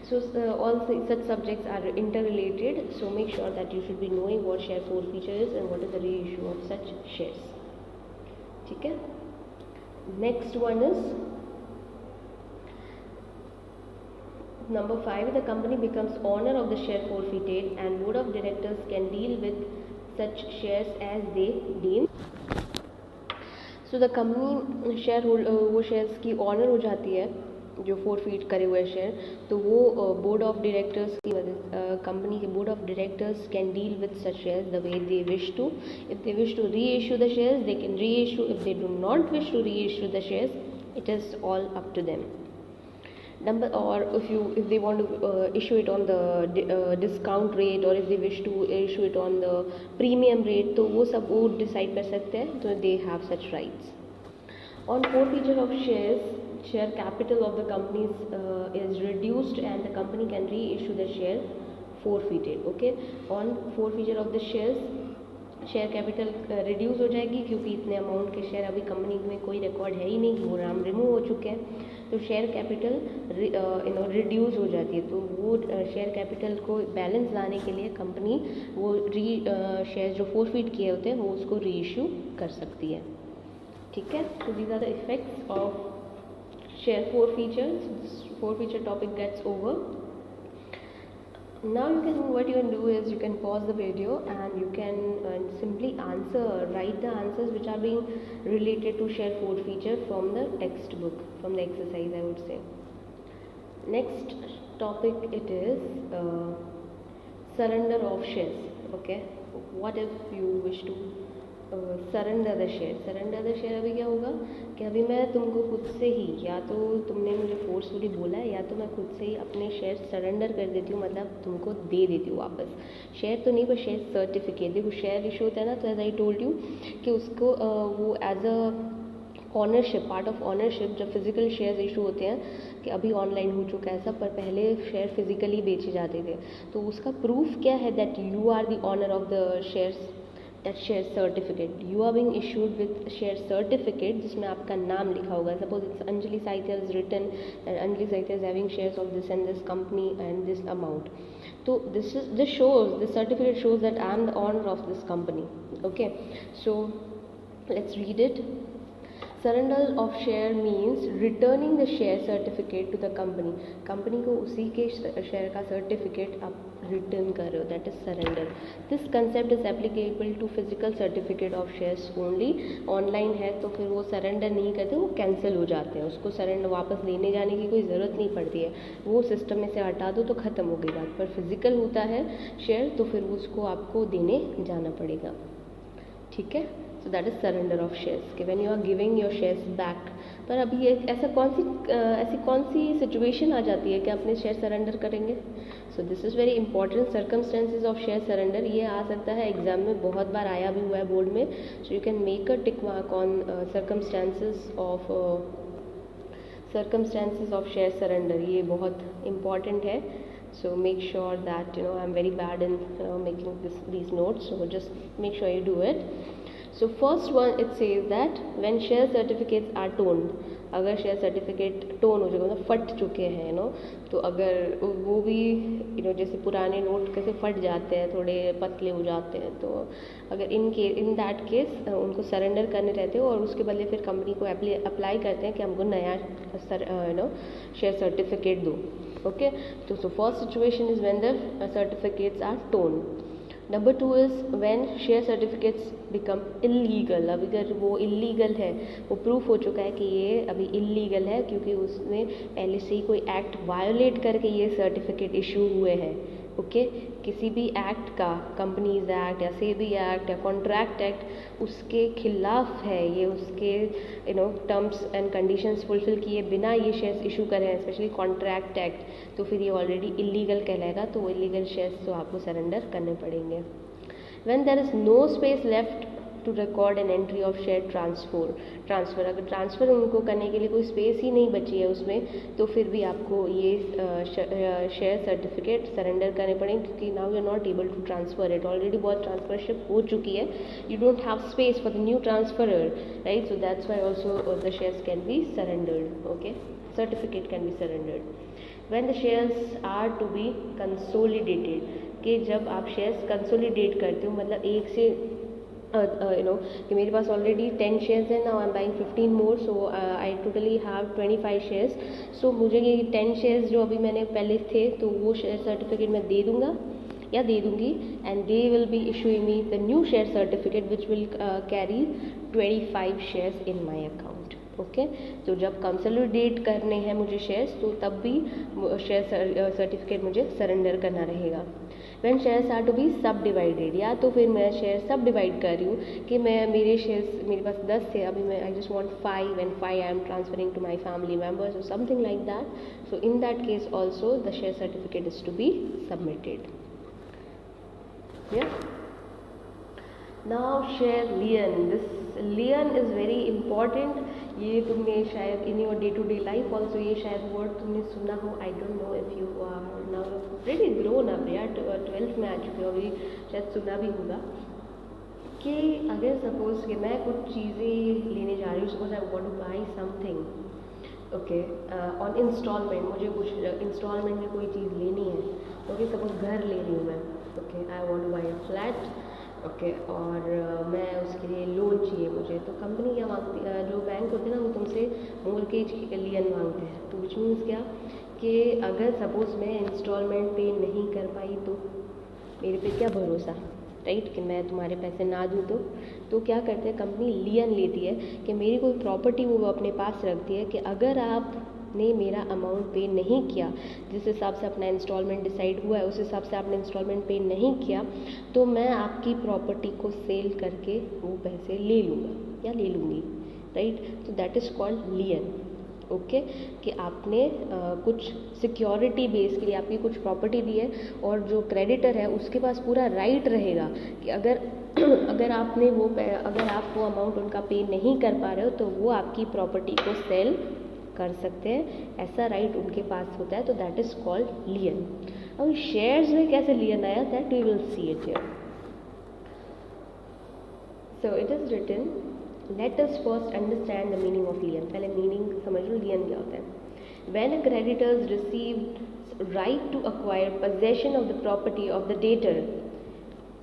So all such subjects are interrelated, so make sure that you should be knowing what share forfeiture is and what is the reissue of such shares. ठीक है. Next one is Number 5, the company becomes owner of the share forfeited and board of directors can deal with such shares as they deem. So the company वो shares की honour हो जाती है जो forfeit करे हुए शेयर, तो वो बोर्ड ऑफ डायरेक्टर्स की मदद कंपनी के board of directors can deal with such shares the way they wish to. If they wish to reissue the shares they can reissue. If they do not wish to reissue the shares it is all up to them. Or if they want to issue it on the discount rate, or if they wish to issue it on the premium rate, तो वो सब वो decide कर सकते हैं, तो they have such rights. On forfeiture of shares, share capital of the companies is reduced and the company can reissue the share forfeited. Okay, on forfeiture of the shares, share capital reduce हो जाएगी क्योंकि इतने amount के share अभी company में कोई record है ही नहीं, वो नाम रिमूव हो चुके हैं, तो शेयर कैपिटल रिड्यूस हो जाती है. तो वो शेयर कैपिटल को बैलेंस लाने के लिए कंपनी वो शेयर जो फोरफिट किए होते हैं वो उसको री इशू कर सकती है. ठीक है. So these are the effects of share forfeiture topic gets over. Now what you can do is you can pause the video and you can simply write the answers which are being related to share forfeiture from the textbook, from the exercise I would say. Next topic it is surrender of shares. Okay, what if you wish to surrender the share. अभी क्या होगा कि अभी मैं तुमको खुद से ही, या तो तुमने मुझे फोर्सफुली बोला है या तो मैं खुद से ही अपने शेयर सरेंडर कर देती हूँ, मतलब तुमको दे देती हूँ वापस. शेयर तो नहीं पर शेयर सर्टिफिकेट. देखो शेयर इशू होता है ना, तो एज आई टोल्ड यू कि उसको वो as a ownership, part of ownership, जब फिजिकल शेयर्स इशू होते हैं कि अभी ऑनलाइन हो चुका है सब, पर पहले शेयर फिजिकली बेचे जाते थे, तो उसका प्रूफ क्या है that you are the owner of the shares. that share certificate, you are being issued with share certificate जिसमें आपका नाम लिखा होगा. Suppose it's Anjali Saithya is written and Anjali Saithya is having shares of this and this company and this amount. So this certificate shows that I am the owner of this company. Okay, so let's read it. Surrender of share means returning the share certificate to the company. Company को उसी के share का certificate आप return कर रहे हो, that is surrender. This concept is applicable to physical certificate of shares only. Online है तो फिर वो सरेंडर नहीं करते, वो कैंसिल हो जाते हैं, उसको सरेंडर वापस लेने जाने की कोई ज़रूरत नहीं पड़ती है, वो सिस्टम में से हटा दो तो ख़त्म हो गई बात. पर फिजिकल होता है शेयर तो फिर उसको आपको देने जाना पड़ेगा. ठीक है. So that is surrender of shares कि when you are giving your shares back. पर अभी ऐसी कौन सी सिचुएशन आ जाती है कि अपने शेयर सरेंडर करेंगे. So this is very important. Circumstances of share surrender, ये आ सकता है एग्जाम में, बहुत बार आया भी हुआ है बोर्ड में. So you can make a tick mark on circumstances of share surrender. ये बहुत important है. So make sure that I'm very bad in making these notes, so just make sure you do it. So first one, it says that when share certificates are toned, अगर share certificate tone हो जाएगा, मतलब फट चुके हैं तो अगर वो भी जैसे पुराने नोट कैसे फट जाते हैं, थोड़े पतले हो जाते हैं, तो अगर इन दैट केस उनको सरेंडर करने रहते हो और उसके बदले फिर कंपनी को अप्लाई करते हैं कि हमको नया शेयर सर्टिफिकेट दो. ओके, तो first situation is when the certificates are torn. Number 2 is when share certificates become illegal. अब अगर वो इलीगल है, वो प्रूफ हो चुका है कि ये अभी इलीगल है क्योंकि उसने पहले से ही कोई एक्ट वायोलेट करके ये सर्टिफिकेट इशू हुए हैं। ओके, किसी भी एक्ट का, कंपनीज एक्ट या सेबी एक्ट या कॉन्ट्रैक्ट एक्ट, उसके खिलाफ है ये, उसके टर्म्स एंड कंडीशंस फुलफिल किए बिना ये शेयर्स इशू करे हैं, स्पेशली कॉन्ट्रैक्ट एक्ट, तो फिर ये ऑलरेडी इलीगल कहलाएगा। तो वो इलीगल शेयर्स तो आपको सरेंडर करने पड़ेंगे। When there is no space left to record an entry of share transfer, अगर ट्रांसफ़र उनको करने के लिए कोई स्पेस ही नहीं बची है उसमें, तो फिर भी आपको ये शेयर सर्टिफिकेट सरेंडर करने पड़ेंगे क्योंकि now you are not able to transfer it. Already बहुत ट्रांसफरशिप हो चुकी है, you don't have space for the new transferer, right? So that's why also the shares can be surrendered. Okay, certificate can be surrendered. When the shares are to be consolidated, कि जब आप shares consolidate करते हो, मतलब एक से कि मेरे पास ऑलरेडी 10 शेयर्स हैं, now I am buying 15 more, so I totally have 25 shares. So मुझे ये 10 शेयर्स जो अभी मैंने पहले थे, तो वो शेयर सर्टिफिकेट मैं दे दूंगा या दे दूंगी, and they will be issuing me the new share certificate which will carry 25 shares in my account. Okay, तो जब कंसोलिडेट करने हैं मुझे शेयर्स, तो तब भी शेयर सर्टिफिकेट मुझे सरेंडर करना रहेगा। When shares are to be subdivided, या तो फिर मैं शेयर सब डिवाइड कर रही हूँ कि मैं मेरे शेयर्स, मेरे पास 10 थे, अभी मैं I just want 5 and 5 I am transferring to my family members और something like that. So in that case also the share certificate is to be submitted. Now share lien, this lien is very important. ये तुमने शायद in your day to day life also ये शायद word तुमने सुना हो। I don't know if you are now pretty grown up, यार 12th में आ चुके हो, अभी शायद सुना भी होगा कि अगर सपोज कि मैं कुछ चीज़ें लेने जा रही हूँ, suppose I want to buy something, okay, on instalment, मुझे कुछ इंस्टॉलमेंट में कोई चीज़ लेनी है, ओके, सपोज घर ले रही हूँ मैं, okay, I want to by a flat, okay, और मैं उसके लिए लोन चाहिए मुझे, तो कंपनी क्या मांगती है, जो बैंक होते हैं ना, वो तुमसे मॉर्गेज के लियन मांगते हैं। तो विच मीन्स क्या कि अगर सपोज मैं इंस्टॉलमेंट पे नहीं कर पाई तो मेरे पे क्या भरोसा, राइट, कि मैं तुम्हारे पैसे ना दूँ तो क्या करते हैं, कंपनी लियन लेती है कि मेरी कोई प्रॉपर्टी वो अपने पास रखती है कि अगर आपने मेरा अमाउंट पे नहीं किया, जिस हिसाब से अपना इंस्टॉलमेंट डिसाइड हुआ है उस हिसाब से आपने इंस्टॉलमेंट पे नहीं किया, तो मैं आपकी प्रॉपर्टी को सेल करके वो पैसे ले लूँगा या ले लूँगी, राइट? तो दैट इज़ कॉल्ड लियन। ओके, कि आपने कुछ सिक्योरिटी बेस के लिए आपकी कुछ प्रॉपर्टी दी है, और जो क्रेडिटर है उसके पास पूरा राइट रहेगा कि अगर आपने अगर आप वो अमाउंट उनका पे नहीं कर पा रहे हो तो वो आपकी प्रॉपर्टी को सेल कर सकते हैं, ऐसा राइट उनके पास होता है। तो दैट इज़ कॉल्ड लियन। अब शेयर्स में कैसे लियन आया, that we will see it here. So it is written, let us first understand the meaning of lien. पहले मीनिंग समझ लो लियन क्या होता है। When a creditors receive right to acquire possession of the property of the debtor,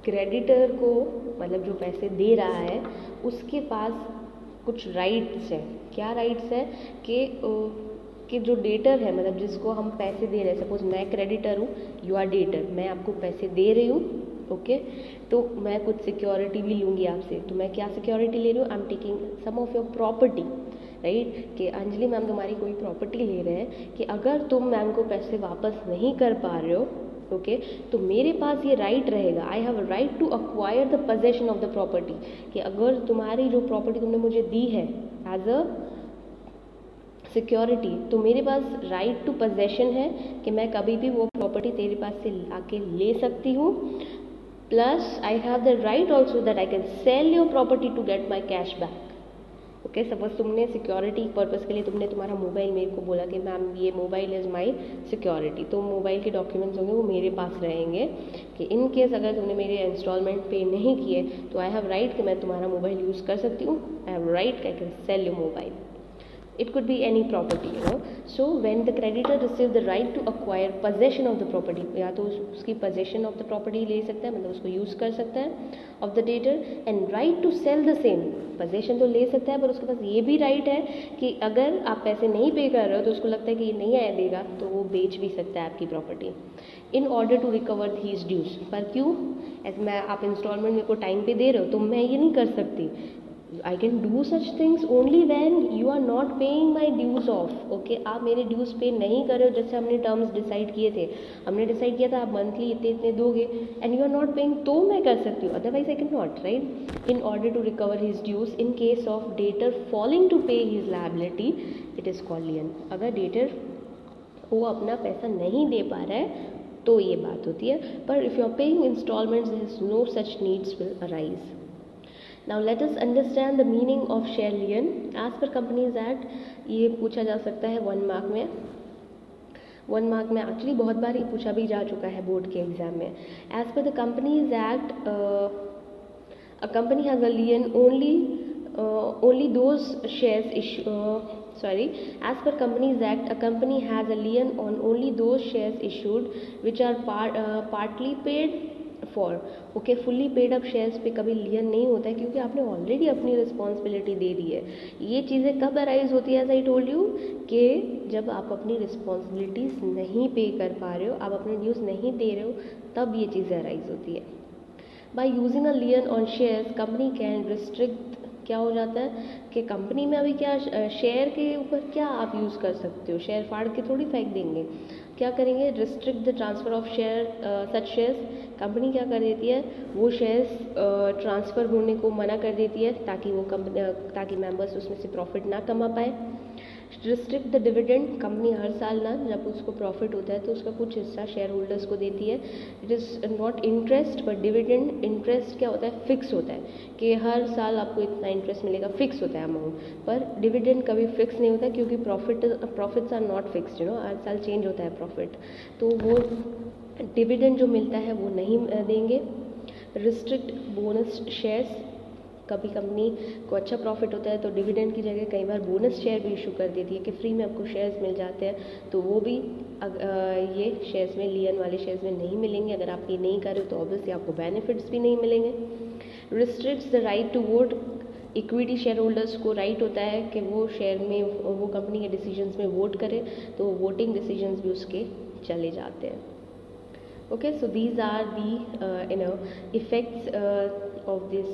creditor को मतलब जो पैसे दे रहा है उसके पास कुछ राइट्स है। क्या राइट्स है कि जो डेटर है, मतलब जिसको हम पैसे दे रहे हैं, सपोज मैं क्रेडिटर हूँ, यू आर डेटर, मैं आपको पैसे दे रही हूँ, ओके, तो मैं कुछ सिक्योरिटी भी लूँगी आपसे। तो मैं क्या सिक्योरिटी ले रही हूँ, I am taking some of your property, right, कि अंजलि मैम तुम्हारी कोई प्रॉपर्टी ले रहे हैं कि अगर तुम मैम को पैसे वापस नहीं कर पा रहे हो, ओके, तो मेरे पास ये राइट रहेगा, I have a right to acquire the possession of the property, कि अगर तुम्हारी जो प्रॉपर्टी तुमने मुझे दी है एज अ सिक्योरिटी, तो मेरे पास राइट टू पोजेशन है कि मैं कभी भी वो प्रॉपर्टी तेरे पास से आके ले सकती हूँ। Plus I have the right also that I can sell your property to get my cash back. Okay, suppose तुमने सिक्योरिटी पर्पज़ के लिए तुमने तुम्हारा मोबाइल मेरे को बोला कि मैम ये मोबाइल इज़ माई सिक्योरिटी, तो मोबाइल के डॉक्यूमेंट्स होंगे वो मेरे पास रहेंगे कि इन केस अगर तुमने मेरे इंस्टॉलमेंट पे नहीं किए तो आई हैव राइट कि मैं तुम्हारा मोबाइल यूज़ कर सकती हूँ, I have right I can sell your mobile. it could be any property, you know. So when the creditor receive the right to acquire possession of the property, या तो उसकी possession of the property ले सकता है, मतलब उसको use कर सकता है of the debtor, and right to sell the same, possession तो ले सकता है पर उसके पास ये भी right है कि अगर आप पैसे नहीं पे कर रहे हो तो उसको लगता है कि ये नहीं आया देगा तो वो बेच भी सकता है आपकी property in order to recover his dues. पर क्यों? मैं आप इंस्टॉलमेंट मेरे को टाइम पे दे रहे हो तो मैं ये नहीं कर सकती. I can do such things only when you are not paying my dues off. Okay, आप मेरे ड्यूज पे नहीं कर रहे हो, जैसे हमने टर्म्स डिसाइड किए थे. हमने डिसाइड किया था आप मंथली इतने इतने दोगे and you are not paying, तो मैं कर सकती हूँ, otherwise I can not, right. In order to recover his dues in case of debtor failing to pay his liability, it is called lien. अगर डेटर वो अपना पैसा नहीं दे पा रहा है तो ये बात होती है. पर if you are paying instalments, there is no such needs will arise. Now let us understand the meaning of share lien. As per Companies Act, ये पूछा जा सकता है 1 मार्क में. 1 मार्क में एक्चुअली बहुत बार ये पूछा भी जा चुका है बोर्ड के एग्जाम में. As per the Companies Act, a company has a lien only those shares as per Companies Act, a company has a lien on only those shares issued which are partly paid for. Okay, fully paid up shares पे कभी लियन नहीं होता है क्योंकि आपने already अपनी responsibility दे दी है. ये चीज़ें कब अराइज होती है, एज आई टोल्ड यू, कि जब आप अपनी रिस्पॉन्सिबिलिटीज़ नहीं पे कर पा रहे हो, आप अपने ड्यूज नहीं दे रहे हो, तब ये चीज़ें अराइज होती है. By using a lien on shares, company can restrict. क्या हो जाता है कि कंपनी में अभी क्या शेयर के ऊपर क्या आप यूज़ कर सकते हो, शेयर फाड़ के थोड़ी फेंक देंगे. क्या करेंगे, restrict the transfer of share such shares. Company क्या कर देती है, वो शेयर्स ट्रांसफ़र होने को मना कर देती है ताकि मेंबर्स उसमें से प्रॉफिट ना कमा पाए. Restrict the dividend. कंपनी हर साल ना जब उसको प्रॉफिट होता है तो उसका कुछ हिस्सा शेयर होल्डर्स को देती है. It is not interest but dividend. Interest क्या होता है, फिक्स होता है कि हर साल आपको इतना इंटरेस्ट मिलेगा, फिक्स होता है अमाउंट. पर डिविडेंड कभी फिक्स नहीं होता क्योंकि profits are not fixed, you know, हर साल चेंज होता है प्रॉफिट. तो वो डिविडेंड जो मिलता है वो नहीं देंगे. Restrict bonus shares. कभी कंपनी को अच्छा प्रॉफिट होता है तो डिविडेंड की जगह कई बार बोनस शेयर भी इशू कर देती है कि फ्री में आपको शेयर्स मिल जाते हैं, तो वो भी ये शेयर्स में, लियन वाले शेयर्स में नहीं मिलेंगे. अगर आप ये नहीं कर रहे हो तो ऑब्वियसली आपको बेनिफिट्स भी नहीं मिलेंगे. Restricts the right to vote. Equity share holders को राइट होता है कि वो शेयर में, वो कंपनी के डिसीजंस में वोट करे, तो वोटिंग डिसीजंस भी उसके चले जाते हैं. Okay, so these are the effects of this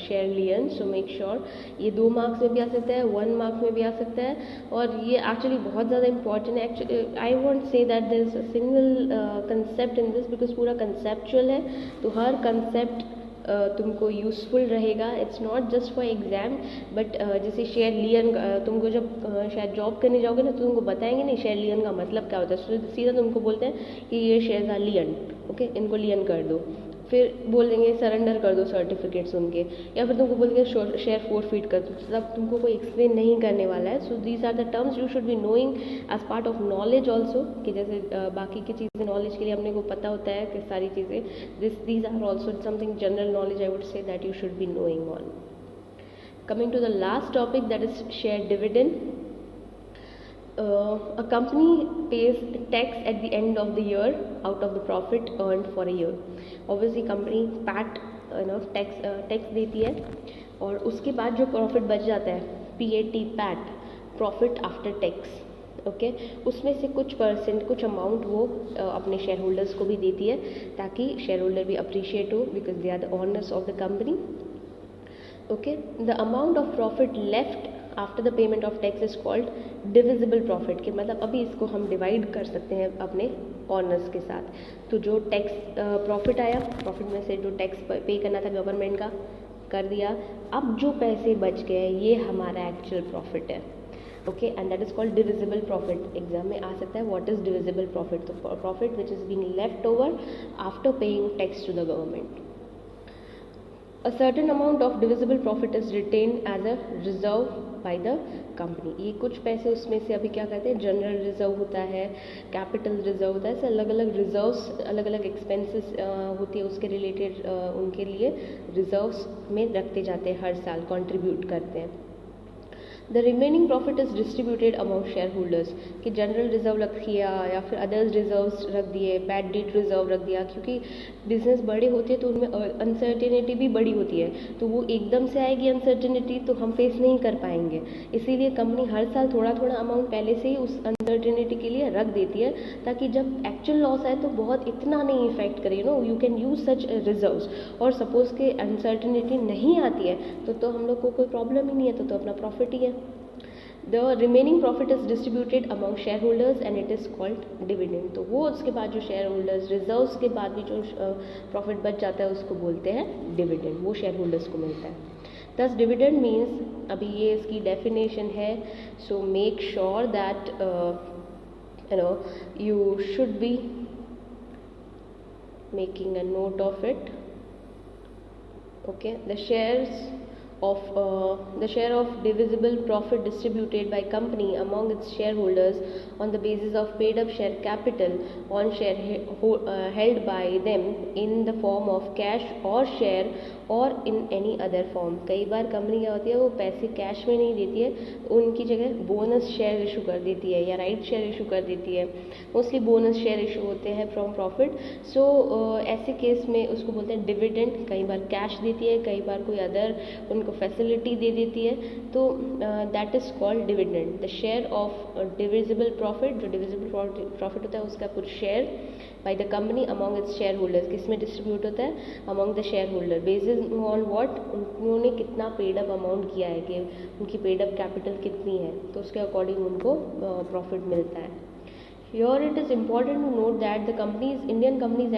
share lien. So make sure ये 2 मार्क्स में भी आ सकता है, 1 मार्क्स में भी आ सकता है, और ये एक्चुअली बहुत ज़्यादा इंपॉर्टेंट है. Actually I want say that there is a single concept in this because पूरा कंसेप्चुअल है, तो हर कंसेप्ट तुमको यूज़फुल रहेगा. It's not just for exam but जैसे शेयर लियन, तुमको जब शायद जॉब करने जाओगे ना तो तुमको बताएंगे नहीं शेयर लियन का मतलब क्या होता है. सीधा तुमको बोलते हैं कि ये शेयर्स आर लियन, ओके, इनको लियन कर दो, फिर बोल देंगे सरेंडर कर दो सर्टिफिकेट्स उनके, या फिर तुमको बोलेंगे शेयर फोरफीट कर दो. तब तुमको कोई एक्सप्लेन नहीं करने वाला है. So these are the terms you should be knowing as part of knowledge also, कि जैसे बाकी की चीज़ें नॉलेज के लिए अपने को पता होता है कि सारी चीज़ें, these are also something general knowledge I would say that you should be knowing on. Coming to the last topic, that is share dividend. A company pays tax at the end of the year out of the profit earned for a year. Obviously company PAT tax देती है, और उसके बाद जो profit बच जाता है, PAT, profit after tax, okay, उसमें से कुछ परसेंट, कुछ अमाउंट वो अपने शेयर होल्डर्स को भी देती है ताकि शेयर होल्डर भी अप्रिशिएट हो because they are the owners of the company. Okay, the amount of profit left after the payment of tax is called divisible profit, के मतलब अभी इसको हम डिवाइड कर सकते हैं अपने ऑनर्स के साथ. तो जो टैक्स प्रॉफिट आया, प्रॉफिट में से जो टैक्स पे करना था गवर्नमेंट का कर दिया, अब जो पैसे बच गए ये हमारा एक्चुअल प्रॉफिट है. Okay, and that is called divisible profit. Exam में आ सकता है व्हाट इज डिविजिबल प्रॉफिट. तो profit which is being left over after paying tax to the government. A certain amount of divisible profit is retained as a reserve by the company. ये कुछ पैसे उसमें से अभी क्या कहते हैं, जनरल रिजर्व होता है, कैपिटल रिजर्व होता है, ऐसे अलग अलग रिजर्व्स, अलग अलग एक्सपेंसेस होती है उसके रिलेटेड, उनके लिए रिजर्व्स में रखते जाते हैं, हर साल कंट्रीब्यूट करते हैं. The remaining profit is distributed among share holders, कि जनरल रिजर्व रख दिया या फिर अदर्स रिजर्व्स रख दिए, बैड डेट रिजर्व रख दिया, क्योंकि बिजनेस बड़े होते हैं तो उनमें अनसर्टेनिटी भी बड़ी होती है, तो वो एकदम से आएगी अनसर्टेनिटी तो हम फेस नहीं कर पाएंगे, इसीलिए कंपनी हर साल थोड़ा थोड़ा अमाउंट पहले से ही उस अनसर्टेनिटी के लिए रख देती है, ताकि जब एक्चुअल लॉस आए तो बहुत इतना नहीं इफेक्ट करे, you can use such reserves. और सपोज के अनसर्टेनिटी नहीं आती है तो हम लोग को कोई प्रॉब्लम ही नहीं है, तो अपना प्रॉफिट ही है। The remaining profit is distributed among share holders and it is called dividend. तो वो उसके बाद जो शेयर होल्डर्स रिजर्व्स के बाद भी जो प्रॉफिट बच जाता है उसको बोलते हैं डिविडेंड, वो शेयर होल्डर्स को मिलता है। दस डिविडेंड मीन्स, अभी ये इसकी डेफिनेशन है, सो make sure that you should be making a note of it. Okay, the share of divisible profit distributed by company among its shareholders on the basis of paid up share capital on share held by them in the form of cash or share और in any other form. कई बार company क्या होती है, वो पैसे cash में नहीं देती है, उनकी जगह बोनस शेयर इशू कर देती है या राइट शेयर इशू कर देती है, मोस्टली बोनस शेयर इशू होते हैं फ्रॉम प्रॉफिट। सो ऐसे केस में उसको बोलते हैं डिविडेंड। कई बार कैश देती है, कई बार कोई अदर उनको फैसिलिटी दे देती है, तो that is called dividend. The share of divisible profit, जो डिविजिबल प्रॉफिट होता है उसका कुछ share bye the company among its share holders, किस में डिस्ट्रीब्यूट होता है, among the share holder, basis on what, उन्होंने कितना पेड अप अमाउंट किया है, कि उनकी पेड अप कैपिटल कितनी है, तो उसके अकॉर्डिंग उनको प्रॉफिट मिलता है। Here it is important to note that the Indian companies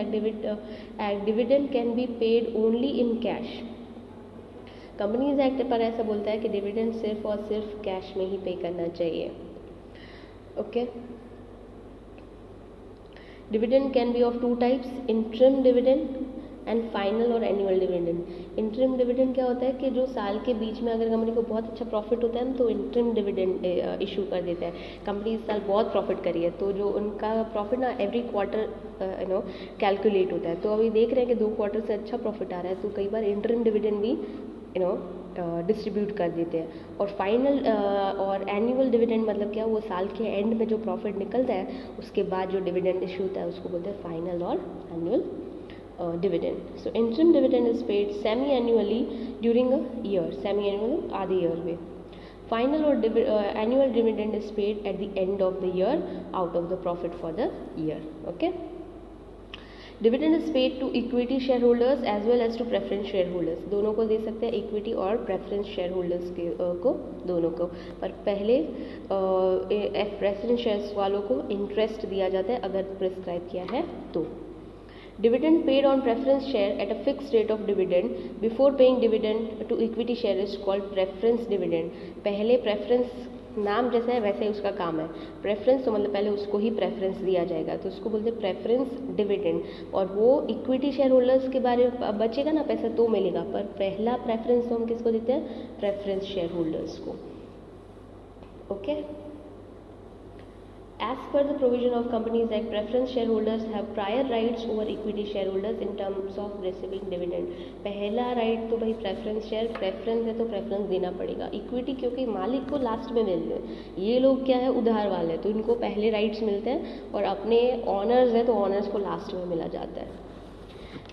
act dividend can be paid only in cash. Companies act पर ऐसा बोलता है कि डिविडेंड सिर्फ और सिर्फ कैश में ही पे करना चाहिए। Okay, dividend can be of two types, interim dividend and final और एनुअल डिविडेंड। इंटरिम डिविडेंड क्या होता है कि जो साल के बीच में अगर कंपनी को बहुत अच्छा प्रॉफिट होता है ना, तो इंटरिम डिविडेंड इशू कर देता है। कंपनी इस साल बहुत प्रॉफिट करी है, तो जो उनका प्रॉफिट ना एवरी क्वार्टर कैलकुलेट होता है, तो अभी देख रहे हैं कि 2 क्वार्टर से अच्छा प्रॉफिट आ रहा है, तो कई बार इंटरिम डिविडेंड भी डिस्ट्रीब्यूट कर देते हैं। और फाइनल और एनुअल डिविडेंड मतलब क्या, वो साल के एंड में जो प्रॉफिट निकलता है उसके बाद जो डिविडेंड इशू होता है उसको बोलते हैं फाइनल और annual dividend. So interim dividend is paid semi-annually during a year. Semi-annual आधे ईयर में. Final or annual dividend is paid at the end of the year out of the profit for the year. Okay. Dividend is paid to equity shareholders as well as to preference shareholders. दोनों को दे सकते हैं, equity और preference shareholders को, दोनों को। पर पहले preference shares वालों को interest दिया जाता है अगर prescribe किया है तो। Dividend paid on preference share at a fixed rate of dividend before paying dividend to equity share is called preference dividend. पहले preference नाम जैसा है वैसे ही उसका काम है, preference तो मतलब पहले उसको ही preference दिया जाएगा, तो उसको बोलते हैं preference dividend। और वो equity shareholders के बारे में बचेगा ना पैसा तो मिलेगा, पर पहला preference तो हम किसको देते हैं, preference shareholders को। Okay? As per the provision of Companies Act, preference shareholders have prior rights over equity shareholders in terms of receiving dividend. पहला राइट तो भाई preference share, preference है तो preference देना पड़ेगा। इक्विटी क्योंकि मालिक को लास्ट में मिलते हैं, ये लोग क्या है उधार वाले, तो इनको पहले राइट्स मिलते हैं, और अपने ऑनर्स है तो ऑनर्स को लास्ट में मिला जाता है।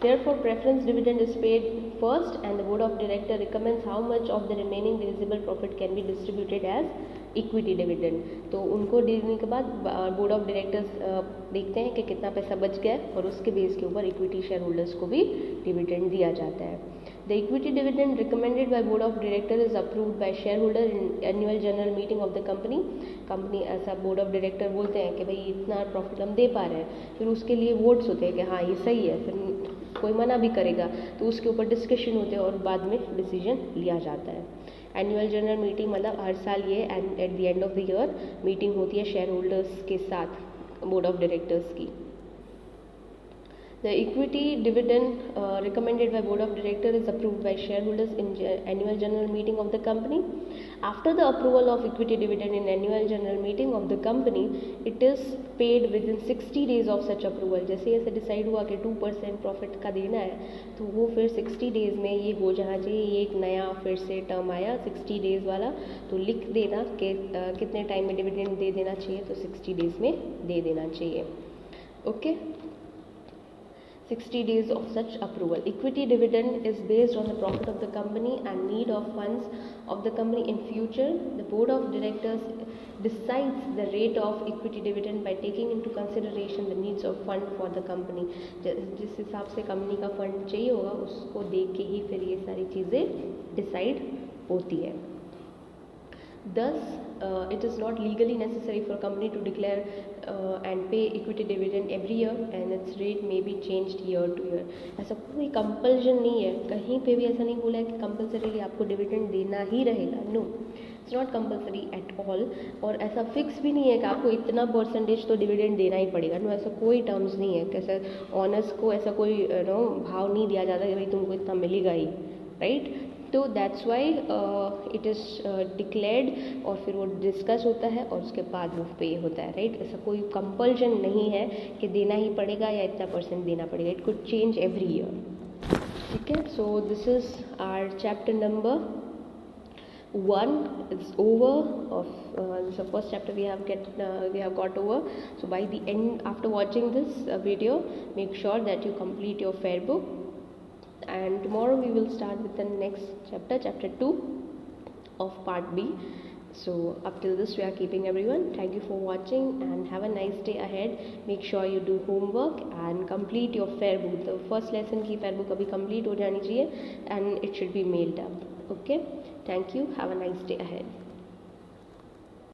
Therefore, preference dividend is paid first, and the board of directors recommends how much of the remaining divisible profit can be distributed as equity dividend. तो उनको देने के बाद बोर्ड ऑफ डायरेक्टर्स देखते हैं कि कितना पैसा बच गया है, और उसके बेस के ऊपर इक्विटी शेयर होल्डर्स को भी डिविडेंड दिया जाता है। The equity dividend recommended by board of directors is approved by shareholder in annual general meeting of the company. Company ऐसा बोर्ड ऑफ डायरेक्टर बोलते हैं कि भाई इतना प्रॉफिट हम दे पा रहे हैं, फिर उसके लिए वोट्स होते हैं कि हाँ ये सही है, फिर कोई मना भी करेगा तो उसके ऊपर डिस्कशन होते हैं और बाद में डिसीजन लिया जाता है। एनुअल जनरल मीटिंग मतलब हर साल ये at the end of the year meeting होती है शेयर होल्डर्स के साथ बोर्ड ऑफ डायरेक्टर्स की। The equity dividend recommended by Board of Directors is approved by shareholders in annual general meeting of the company. After the approval of equity dividend in annual general meeting of the company, it is paid within 60 days of such approval. जैसे ऐसे decide हुआ कि 2% profit का देना है, तो वो फिर 60 डेज में ये हो जाना चाहिए. ये एक नया फिर से टर्म आया 60 डेज वाला, तो लिख देना कि कितने टाइम में डिविडेंड दे देना चाहिए, तो 60 डेज में दे देना चाहिए. Okay, 60 days of such approval. Equity dividend is based on the profit of the company and need of funds of the company in future. The board of directors decides the rate of equity dividend by taking into consideration the needs of fund for the company. जिस हिसाब से company का fund चाहिए होगा उसको देख के ही फिर ये सारी चीज़ें डिसाइड होती है. Thus, it is not legally necessary for a company to declare and pay equity dividend every year, and its rate may be changed year to year. ऐसा कोई कंपल्जन नहीं है, कहीं पे भी ऐसा नहीं बोला है कि कंपल्सरी आपको डिविडेंड देना ही रहेगा. No, it's not compulsory at all. और ऐसा फिक्स भी नहीं है कि आपको इतना परसेंटेज तो डिविडेंड देना ही पड़ेगा. नो, ऐसा कोई टर्म्स नहीं है. कैसे ऑनर्स को ऐसा कोई भाव नहीं दिया जाता कि भाई तुमको इतना मिलेगा ही, राइट. तो that's why it is declared और फिर वो डिस्कस होता है और उसके बाद वो पे होता है, राइट. ऐसा कोई कंपल्जन नहीं है कि देना ही पड़ेगा या इतना परसेंट देना पड़ेगा. It could change every year. ठीक है. So this is our chapter number 1 is over of the first chapter we have got over. So by the end, after watching this video, make sure that you complete your fair book. And tomorrow we will start with the next chapter, chapter 2 of part B. So up till this we are keeping everyone. Thank you for watching and have a nice day ahead. Make sure you do homework and complete your fair book. The first lesson की fair book अभी complete हो जानी चाहिए and it should be mailed up. Okay, thank you. Have a nice day ahead.